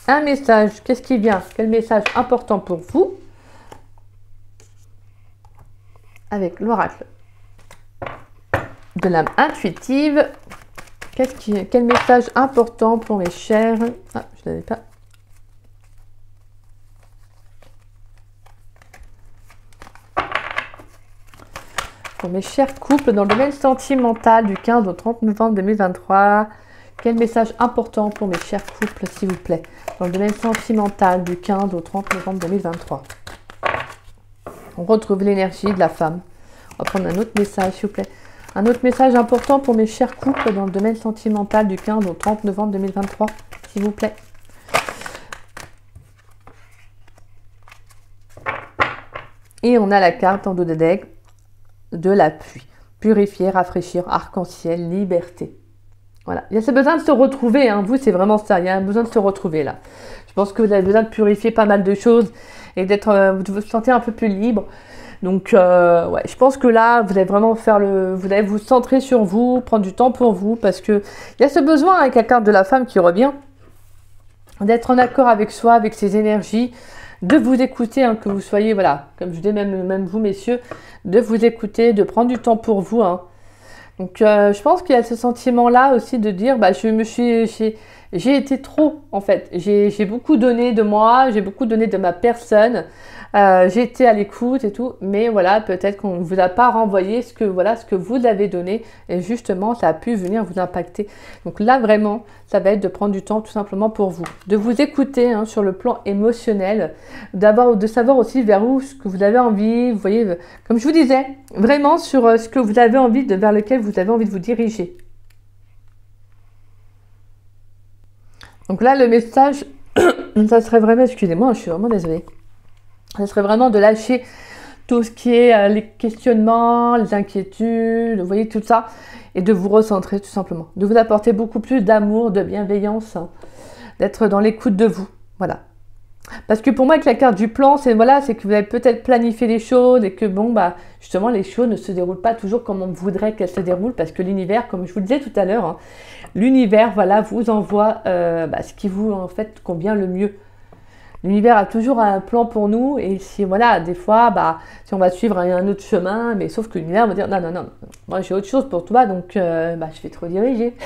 Un message, qu'est-ce qui vient? Quel message important pour vous? Avec l'oracle de l'âme intuitive. Quel message important pour mes chers... Ah, je ne l'avais pas. Pour mes chers couples, dans le domaine sentimental du 15 au 30 novembre 2023, quel message important pour mes chers couples, s'il vous plaît? Dans le domaine sentimental du 15 au 30 novembre 2023. On retrouve l'énergie de la femme. On va prendre un autre message, s'il vous plaît. Un autre message important pour mes chers couples dans le domaine sentimental du 15 au 30 novembre 2023, s'il vous plaît. Et on a la carte en dos de deck de la pluie. Purifier, rafraîchir, arc-en-ciel, liberté. Voilà. Il y a ce besoin de se retrouver. Hein. Vous, c'est vraiment ça. Il y a un besoin de se retrouver là. Je pense que vous avez besoin de purifier pas mal de choses et de vous sentir un peu plus libre. Donc, ouais, je pense que là, vous allez vraiment vous allez vous centrer sur vous, prendre du temps pour vous, parce que il y a ce besoin avec la carte de la femme qui revient, d'être en accord avec soi, avec ses énergies, de vous écouter, hein, que vous soyez, voilà, comme je dis, même vous, messieurs, de vous écouter, de prendre du temps pour vous. Hein. Donc, je pense qu'il y a ce sentiment-là aussi de dire, bah, j'ai été trop, en fait. J'ai beaucoup donné de moi, j'ai beaucoup donné de ma personne. J'ai été à l'écoute et tout, mais voilà, peut-être qu'on ne vous a pas renvoyé ce que vous avez donné, et justement, ça a pu venir vous impacter. Donc là, vraiment, ça va être de prendre du temps tout simplement pour vous, de vous écouter hein, sur le plan émotionnel, de savoir aussi vers où ce que vous avez envie, vous voyez, comme je vous disais, vraiment sur ce que vous avez envie, vers lequel vous avez envie de vous diriger. Donc là, le message, ça serait vraiment, excusez-moi, je suis vraiment désolée. Ça serait vraiment de lâcher tout ce qui est les questionnements, les inquiétudes, vous voyez, tout ça, et de vous recentrer tout simplement. De vous apporter beaucoup plus d'amour, de bienveillance, hein, d'être dans l'écoute de vous, voilà. Parce que pour moi, avec la carte du plan, c'est que vous avez peut-être planifié les choses et que bon, bah, justement, les choses ne se déroulent pas toujours comme on voudrait qu'elles se déroulent, parce que l'univers, comme je vous le disais tout à l'heure, hein, l'univers, voilà, vous envoie ce qui vous, en fait, convient le mieux. L'univers a toujours un plan pour nous, et si, voilà, des fois, bah, si on va suivre un autre chemin, mais sauf que l'univers va dire, non, non, non, moi j'ai autre chose pour toi, donc je vais te rediriger.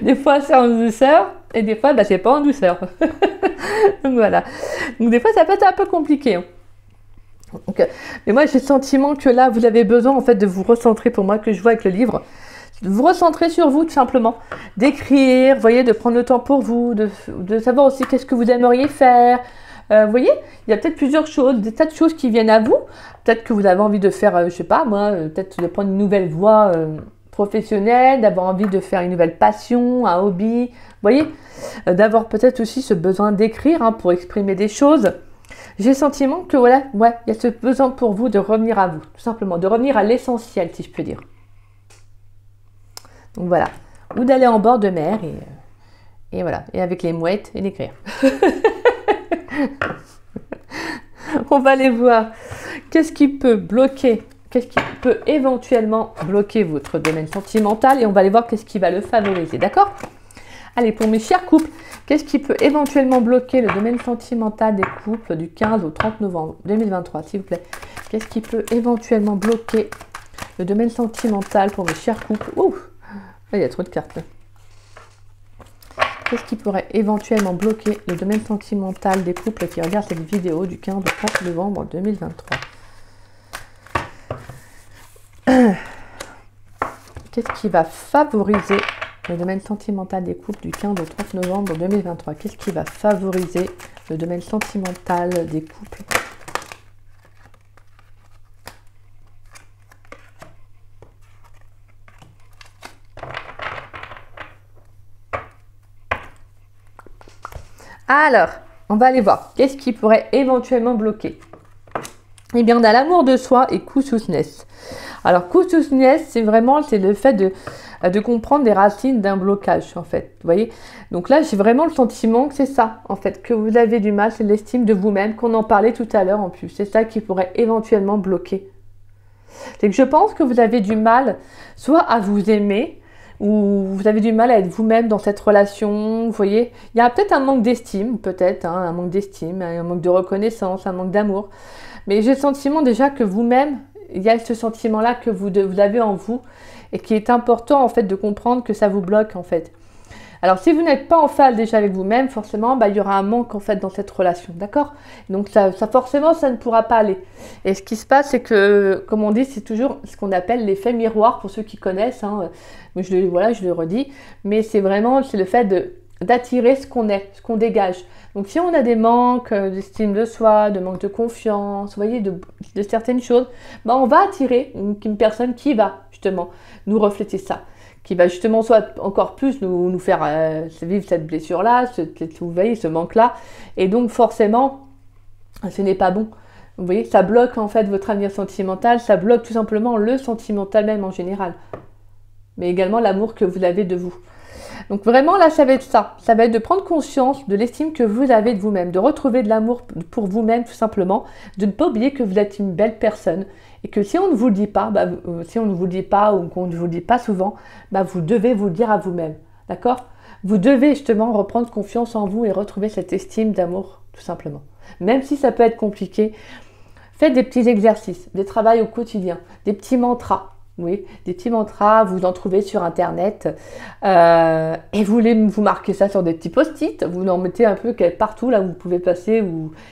Des fois c'est en douceur, et des fois, c'est pas en douceur. Donc voilà. Donc des fois, ça peut être un peu compliqué. Hein. Donc, mais moi j'ai le sentiment que là vous avez besoin en fait de vous recentrer, pour moi que je vois avec le livre, de vous recentrer sur vous tout simplement, d'écrire, vous voyez, de prendre le temps pour vous, de savoir aussi qu'est-ce que vous aimeriez faire. Vous voyez, il y a peut-être plusieurs choses, des tas de choses qui viennent à vous. Peut-être que vous avez envie de faire, je sais pas moi, peut-être de prendre une nouvelle voie professionnelle, d'avoir envie de faire une nouvelle passion, un hobby, vous voyez, d'avoir peut-être aussi ce besoin d'écrire pour exprimer des choses. J'ai le sentiment que voilà, ouais, il y a ce besoin pour vous de revenir à vous, tout simplement, de revenir à l'essentiel, si je peux dire. Donc voilà, ou d'aller en bord de mer et voilà, et avec les mouettes et l'écrire. On va aller voir qu'est-ce qui peut bloquer, qu'est-ce qui peut éventuellement bloquer votre domaine sentimental, et on va aller voir qu'est-ce qui va le favoriser, d'accord? Allez, pour mes chers couples, qu'est-ce qui peut éventuellement bloquer le domaine sentimental des couples du 15 au 30 novembre 2023, s'il vous plaît? Qu'est-ce qui peut éventuellement bloquer le domaine sentimental pour mes chers couples? Ouh, il y a trop de cartes. Qu'est-ce qui pourrait éventuellement bloquer le domaine sentimental des couples qui regardent cette vidéo du 15 au 30 novembre 2023? Qu'est-ce qui va favoriser le domaine sentimental des couples du 15 au 30 novembre 2023? Qu'est-ce qui va favoriser le domaine sentimental des couples? Alors, on va aller voir. Qu'est-ce qui pourrait éventuellement bloquer? Eh bien, on a l'amour de soi et Kususness. Alors, Kususness, c'est le fait de comprendre les racines d'un blocage, en fait. Vous voyez? Donc là, j'ai vraiment le sentiment que c'est ça, en fait, que vous avez du mal, c'est l'estime de vous-même, qu'on en parlait tout à l'heure en plus. C'est ça qui pourrait éventuellement bloquer. C'est que je pense que vous avez du mal, soit à vous aimer, ou vous avez du mal à être vous-même dans cette relation, vous voyez. Il y a peut-être un manque d'estime, un manque d'estime, un manque de reconnaissance, un manque d'amour. Mais j'ai le sentiment déjà que vous-même, il y a ce sentiment-là que vous avez en vous et qui est important en fait de comprendre que ça vous bloque en fait. Alors si vous n'êtes pas en phase déjà avec vous-même, forcément, il y aura un manque en fait dans cette relation, d'accord? Donc ça forcément, ça ne pourra pas aller. Et ce qui se passe, c'est que, comme on dit, c'est toujours ce qu'on appelle l'effet miroir pour ceux qui connaissent. Mais je le redis. Mais c'est le fait d'attirer ce qu'on est, ce qu'on dégage. Donc si on a des manques d'estime de soi, de manque de confiance, vous voyez, de certaines choses, on va attirer une personne qui va justement nous refléter ça, qui va justement soit encore plus nous faire vivre cette blessure-là, vous voyez, ce manque-là. Et donc forcément, ce n'est pas bon. Vous voyez, ça bloque en fait votre avenir sentimental, ça bloque tout simplement le sentimental même en général. Mais également l'amour que vous avez de vous. Donc vraiment là, ça va être ça. Ça va être de prendre conscience de l'estime que vous avez de vous-même, de retrouver de l'amour pour vous-même tout simplement, de ne pas oublier que vous êtes une belle personne et que si on ne vous le dit pas, si on ne vous le dit pas ou qu'on ne vous le dit pas souvent, vous devez vous le dire à vous-même, d'accord? Vous devez justement reprendre confiance en vous et retrouver cette estime d'amour tout simplement. Même si ça peut être compliqué, faites des petits exercices, des travails au quotidien, des petits mantras. Oui, des petits mantras, vous en trouvez sur internet et vous marquez ça sur des petits post-it, vous en mettez un peu partout là où vous pouvez passer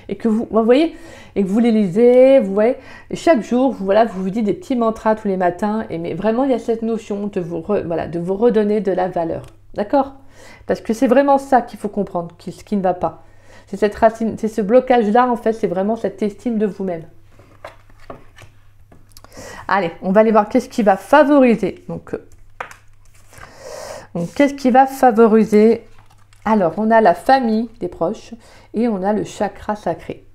et que vous voyez, et que vous les lisez, vous voyez, et chaque jour, vous dites des petits mantras tous les matins, mais vraiment il y a cette notion de vous redonner de la valeur, d'accord? Parce que c'est vraiment ça qu'il faut comprendre, ce qui ne va pas. C'est cette racine, c'est ce blocage-là en fait, c'est vraiment cette estime de vous-même. Allez, on va aller voir qu'est-ce qui va favoriser. Donc qu'est-ce qui va favoriser? Alors, on a la famille des proches et on a le chakra sacré.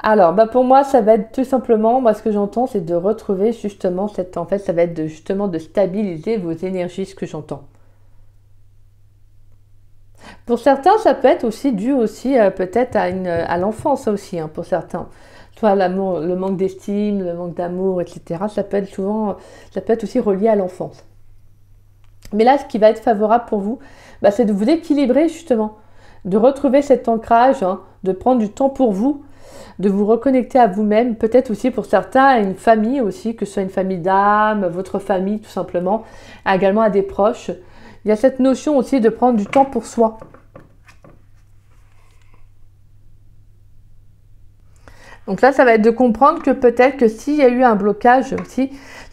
Alors, pour moi, ça va être tout simplement, ce que j'entends, c'est de retrouver justement ça va être justement de stabiliser vos énergies, ce que j'entends. Pour certains, ça peut être aussi dû aussi peut-être à l'enfance aussi, pour certains. Soit l'amour, le manque d'estime, le manque d'amour, etc. Ça peut être aussi relié à l'enfance. Mais là, ce qui va être favorable pour vous, c'est de vous équilibrer justement, de retrouver cet ancrage, de prendre du temps pour vous, de vous reconnecter à vous-même, peut-être aussi pour certains à une famille aussi, que ce soit une famille d'âme, votre famille tout simplement, également à des proches. Il y a cette notion aussi de prendre du temps pour soi. Donc là, ça va être de comprendre que peut-être que s'il y a eu un blocage aussi,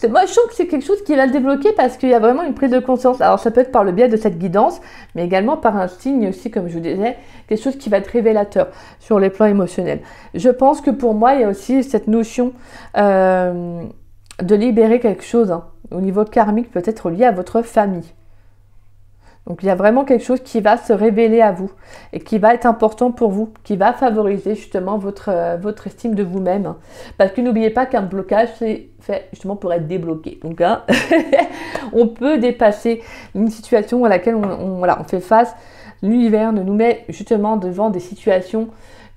moi je trouve que c'est quelque chose qui va le débloquer parce qu'il y a vraiment une prise de conscience. Alors ça peut être par le biais de cette guidance, mais également par un signe aussi, comme je vous disais, quelque chose qui va être révélateur sur les plans émotionnels. Je pense que pour moi, il y a aussi cette notion de libérer quelque chose au niveau karmique, peut-être lié à votre famille. Donc il y a vraiment quelque chose qui va se révéler à vous et qui va être important pour vous, qui va favoriser justement votre estime de vous-même. Parce que n'oubliez pas qu'un blocage, c'est fait justement pour être débloqué. Donc on peut dépasser une situation à laquelle on fait face. L'univers nous met justement devant des situations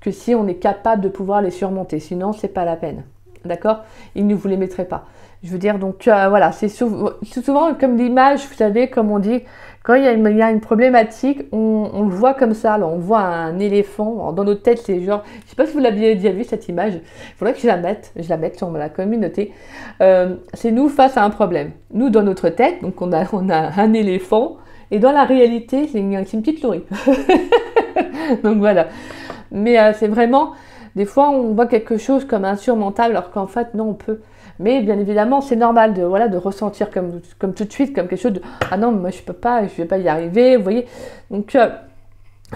que si on est capable de pouvoir les surmonter. Sinon, c'est pas la peine. D'accord? Il ne vous les mettrait pas. Je veux dire, donc voilà, c'est souvent comme l'image, vous savez, comme on dit, quand il y a une problématique, on le voit comme ça, là, on voit un éléphant, alors, dans notre tête, c'est genre, je sais pas si vous l'aviez déjà vu cette image, il faudrait que je la mette sur la communauté, c'est nous face à un problème. Nous, dans notre tête, donc on a un éléphant, et dans la réalité, c'est une petite souris. Donc voilà. Mais c'est vraiment, des fois, on voit quelque chose comme insurmontable, alors qu'en fait, non, on peut. Mais bien évidemment, c'est normal de ressentir comme tout de suite, comme quelque chose de « Ah non, moi je peux pas, je vais pas y arriver », vous voyez. Donc,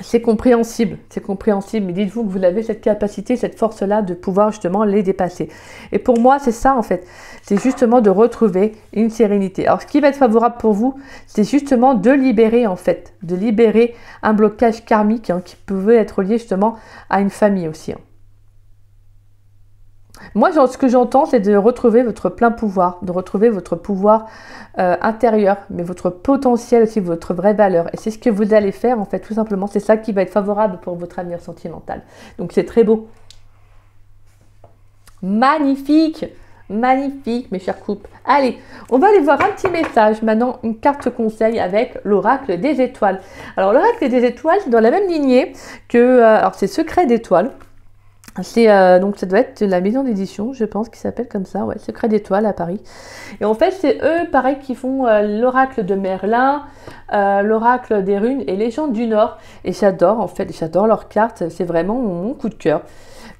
c'est compréhensible, mais dites-vous que vous avez cette capacité, cette force-là de pouvoir justement les dépasser. Et pour moi, c'est ça en fait, c'est justement de retrouver une sérénité. Alors, ce qui va être favorable pour vous, c'est justement de libérer en fait, de libérer un blocage karmique qui pouvait être lié justement à une famille aussi. Moi, ce que j'entends, c'est de retrouver votre plein pouvoir, de retrouver votre pouvoir intérieur, mais votre potentiel aussi, votre vraie valeur. Et c'est ce que vous allez faire, en fait, tout simplement. C'est ça qui va être favorable pour votre avenir sentimental. Donc, c'est très beau. Magnifique! Magnifique, mes chers couples. Allez, on va aller voir un petit message. Maintenant, une carte conseil avec l'oracle des étoiles. Alors, l'oracle des étoiles, c'est dans la même lignée que... alors, c'est Secret d'étoiles. C'est donc ça doit être la maison d'édition, je pense, qui s'appelle comme ça, ouais, Secret d'étoiles à Paris. Et en fait, c'est eux, pareil, qui font l'oracle de Merlin, l'oracle des runes et Légende du Nord. Et j'adore, en fait, j'adore leurs cartes, c'est vraiment mon coup de cœur.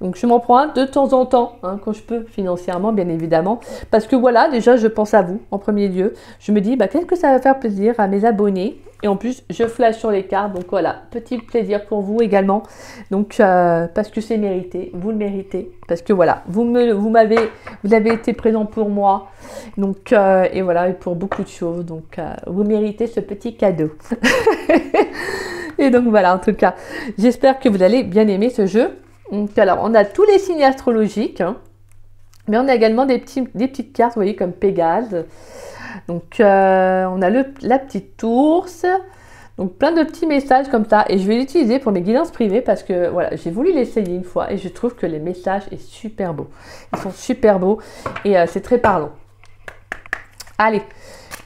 Donc je m'en prends un de temps en temps, quand je peux, financièrement bien évidemment. Parce que voilà, déjà je pense à vous en premier lieu. Je me dis, qu'est-ce que ça va faire plaisir à mes abonnés. Et en plus, je flash sur les cartes. Donc voilà, petit plaisir pour vous également. Donc parce que c'est mérité, vous le méritez. Parce que voilà, vous avez été présent pour moi. Donc et voilà, et pour beaucoup de choses. Donc vous méritez ce petit cadeau. Et donc voilà, en tout cas, j'espère que vous allez bien aimer ce jeu. Donc, alors, on a tous les signes astrologiques, mais on a également des petites cartes, vous voyez, comme Pégase. Donc, on a la petite ours. Donc, plein de petits messages comme ça. Et je vais l'utiliser pour mes guidances privées parce que, voilà, j'ai voulu l'essayer une fois et je trouve que les messages sont super beaux. Ils sont super beaux et c'est très parlant. Allez,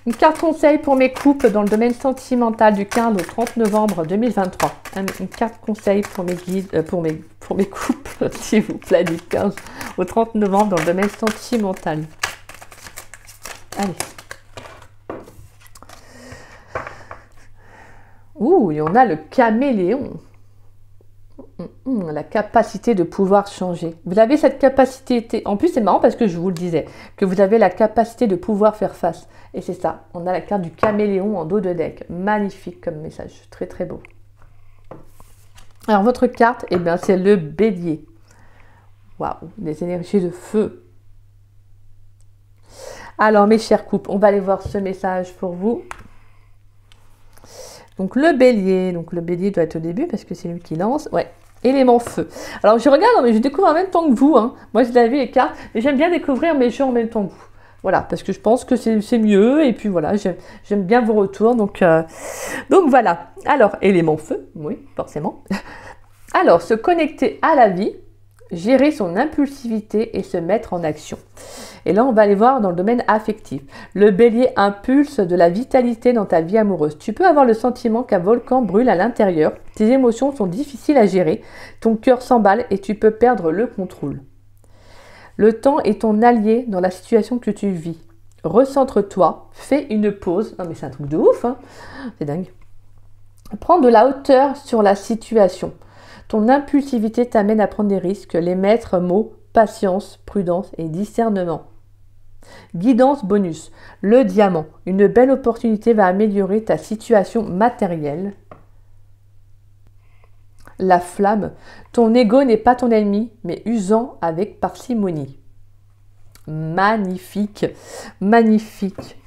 une carte conseil pour mes couples dans le domaine sentimental du 15 au 30 novembre 2023. Une carte conseil pour mes guides, pour mes couples, s'il vous plaît, du 15 au 30 novembre dans le domaine sentimental. Allez. Ouh, et on a le caméléon. La capacité de pouvoir changer. Vous avez cette capacité, en plus c'est marrant parce que je vous le disais, que vous avez la capacité de pouvoir faire face. Et c'est ça, on a la carte du caméléon en dos de deck. Magnifique comme message, très très beau. Alors votre carte, eh bien c'est le bélier. Waouh, des énergies de feu. Alors mes chers couples, on va aller voir ce message pour vous. Donc le bélier doit être au début parce que c'est lui qui lance. Ouais. Élément feu. Alors je regarde, mais je découvre en même temps que vous. Moi je l'avais les cartes, mais j'aime bien découvrir mes jeux en même temps que vous. Voilà, parce que je pense que c'est mieux. Et puis voilà, j'aime bien vos retours. Donc voilà. Alors, élément feu, oui, forcément. Alors, se connecter à la vie, gérer son impulsivité et se mettre en action. Et là, on va aller voir dans le domaine affectif. Le bélier impulse de la vitalité dans ta vie amoureuse. Tu peux avoir le sentiment qu'un volcan brûle à l'intérieur. Tes émotions sont difficiles à gérer. Ton cœur s'emballe et tu peux perdre le contrôle. Le temps est ton allié dans la situation que tu vis. Recentre-toi, fais une pause. Non mais c'est un truc de ouf, c'est dingue. Prends de la hauteur sur la situation. Ton impulsivité t'amène à prendre des risques. Les maîtres mots patience, prudence et discernement. Guidance bonus, le diamant. Une belle opportunité va améliorer ta situation matérielle. La flamme, ton ego n'est pas ton ennemi, mais usant avec parcimonie. Magnifique, magnifique.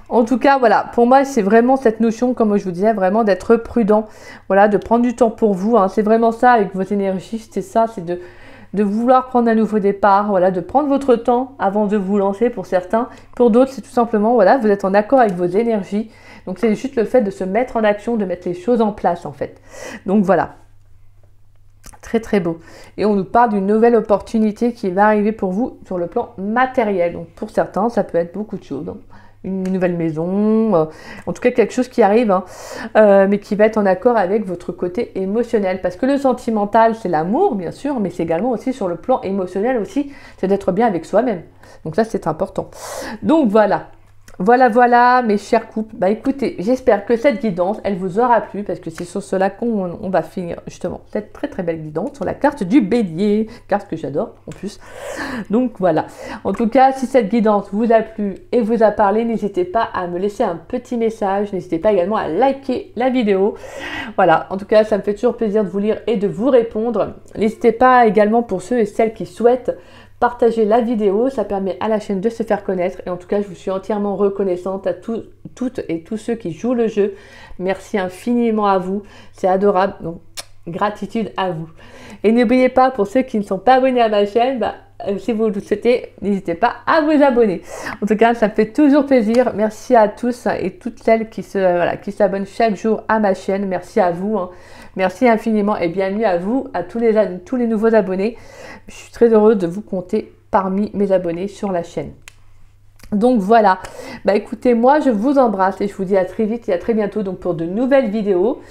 En tout cas, voilà, pour moi, c'est vraiment cette notion, comme je vous disais, vraiment d'être prudent, voilà, de prendre du temps pour vous, hein. C'est vraiment ça avec vos énergies, c'est ça, c'est de vouloir prendre un nouveau départ, voilà, de prendre votre temps avant de vous lancer pour certains. Pour d'autres, c'est tout simplement, voilà, vous êtes en accord avec vos énergies. Donc, c'est juste le fait de se mettre en action, de mettre les choses en place, en fait. Donc, voilà. Très très beau. Et on nous parle d'une nouvelle opportunité qui va arriver pour vous sur le plan matériel. Donc pour certains, ça peut être beaucoup de choses. Hein. Une nouvelle maison, en tout cas quelque chose qui arrive, hein, mais qui va être en accord avec votre côté émotionnel. Parce que le sentimental, c'est l'amour, bien sûr, mais c'est également aussi sur le plan émotionnel aussi, c'est d'être bien avec soi-même. Donc ça, c'est important. Donc voilà. Voilà, mes chers couples. Bah écoutez, j'espère que cette guidance, elle vous aura plu, parce que c'est sur cela qu'on va finir justement cette très très belle guidance sur la carte du bélier, carte que j'adore en plus. Donc voilà. En tout cas, si cette guidance vous a plu et vous a parlé, n'hésitez pas à me laisser un petit message. N'hésitez pas également à liker la vidéo. Voilà. En tout cas, ça me fait toujours plaisir de vous lire et de vous répondre. N'hésitez pas également pour ceux et celles qui souhaitent partagez la vidéo, ça permet à la chaîne de se faire connaître et en tout cas je vous suis entièrement reconnaissante à toutes et tous ceux qui jouent le jeu. Merci infiniment à vous, c'est adorable, donc gratitude à vous. Et n'oubliez pas, pour ceux qui ne sont pas abonnés à ma chaîne, si vous le souhaitez, n'hésitez pas à vous abonner. En tout cas, ça me fait toujours plaisir. Merci à tous et toutes celles qui s'abonnent chaque jour à ma chaîne. Merci à vous. Hein. Merci infiniment et bienvenue à vous, à tous les nouveaux abonnés. Je suis très heureuse de vous compter parmi mes abonnés sur la chaîne. Donc voilà, écoutez, moi je vous embrasse et je vous dis à très vite et à très bientôt donc pour de nouvelles vidéos.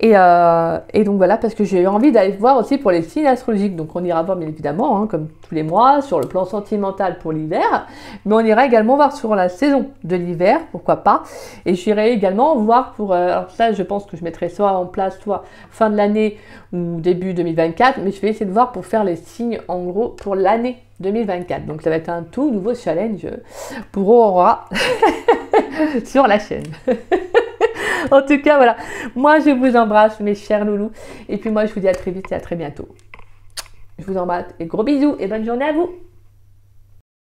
Et donc voilà, parce que j'ai envie d'aller voir aussi pour les signes astrologiques. Donc on ira voir bien évidemment, hein, comme tous les mois, sur le plan sentimental pour l'hiver. Mais on ira également voir sur la saison de l'hiver, pourquoi pas. Et j'irai également voir pour... alors ça, je pense que je mettrai soit en place, soit fin de l'année ou début 2024. Mais je vais essayer de voir pour faire les signes en gros pour l'année 2024. Donc ça va être un tout nouveau challenge pour Aurora sur la chaîne. En tout cas, voilà. Moi, je vous embrasse, mes chers loulous. Et puis moi, je vous dis à très vite et à très bientôt. Je vous embrasse et gros bisous et bonne journée à vous.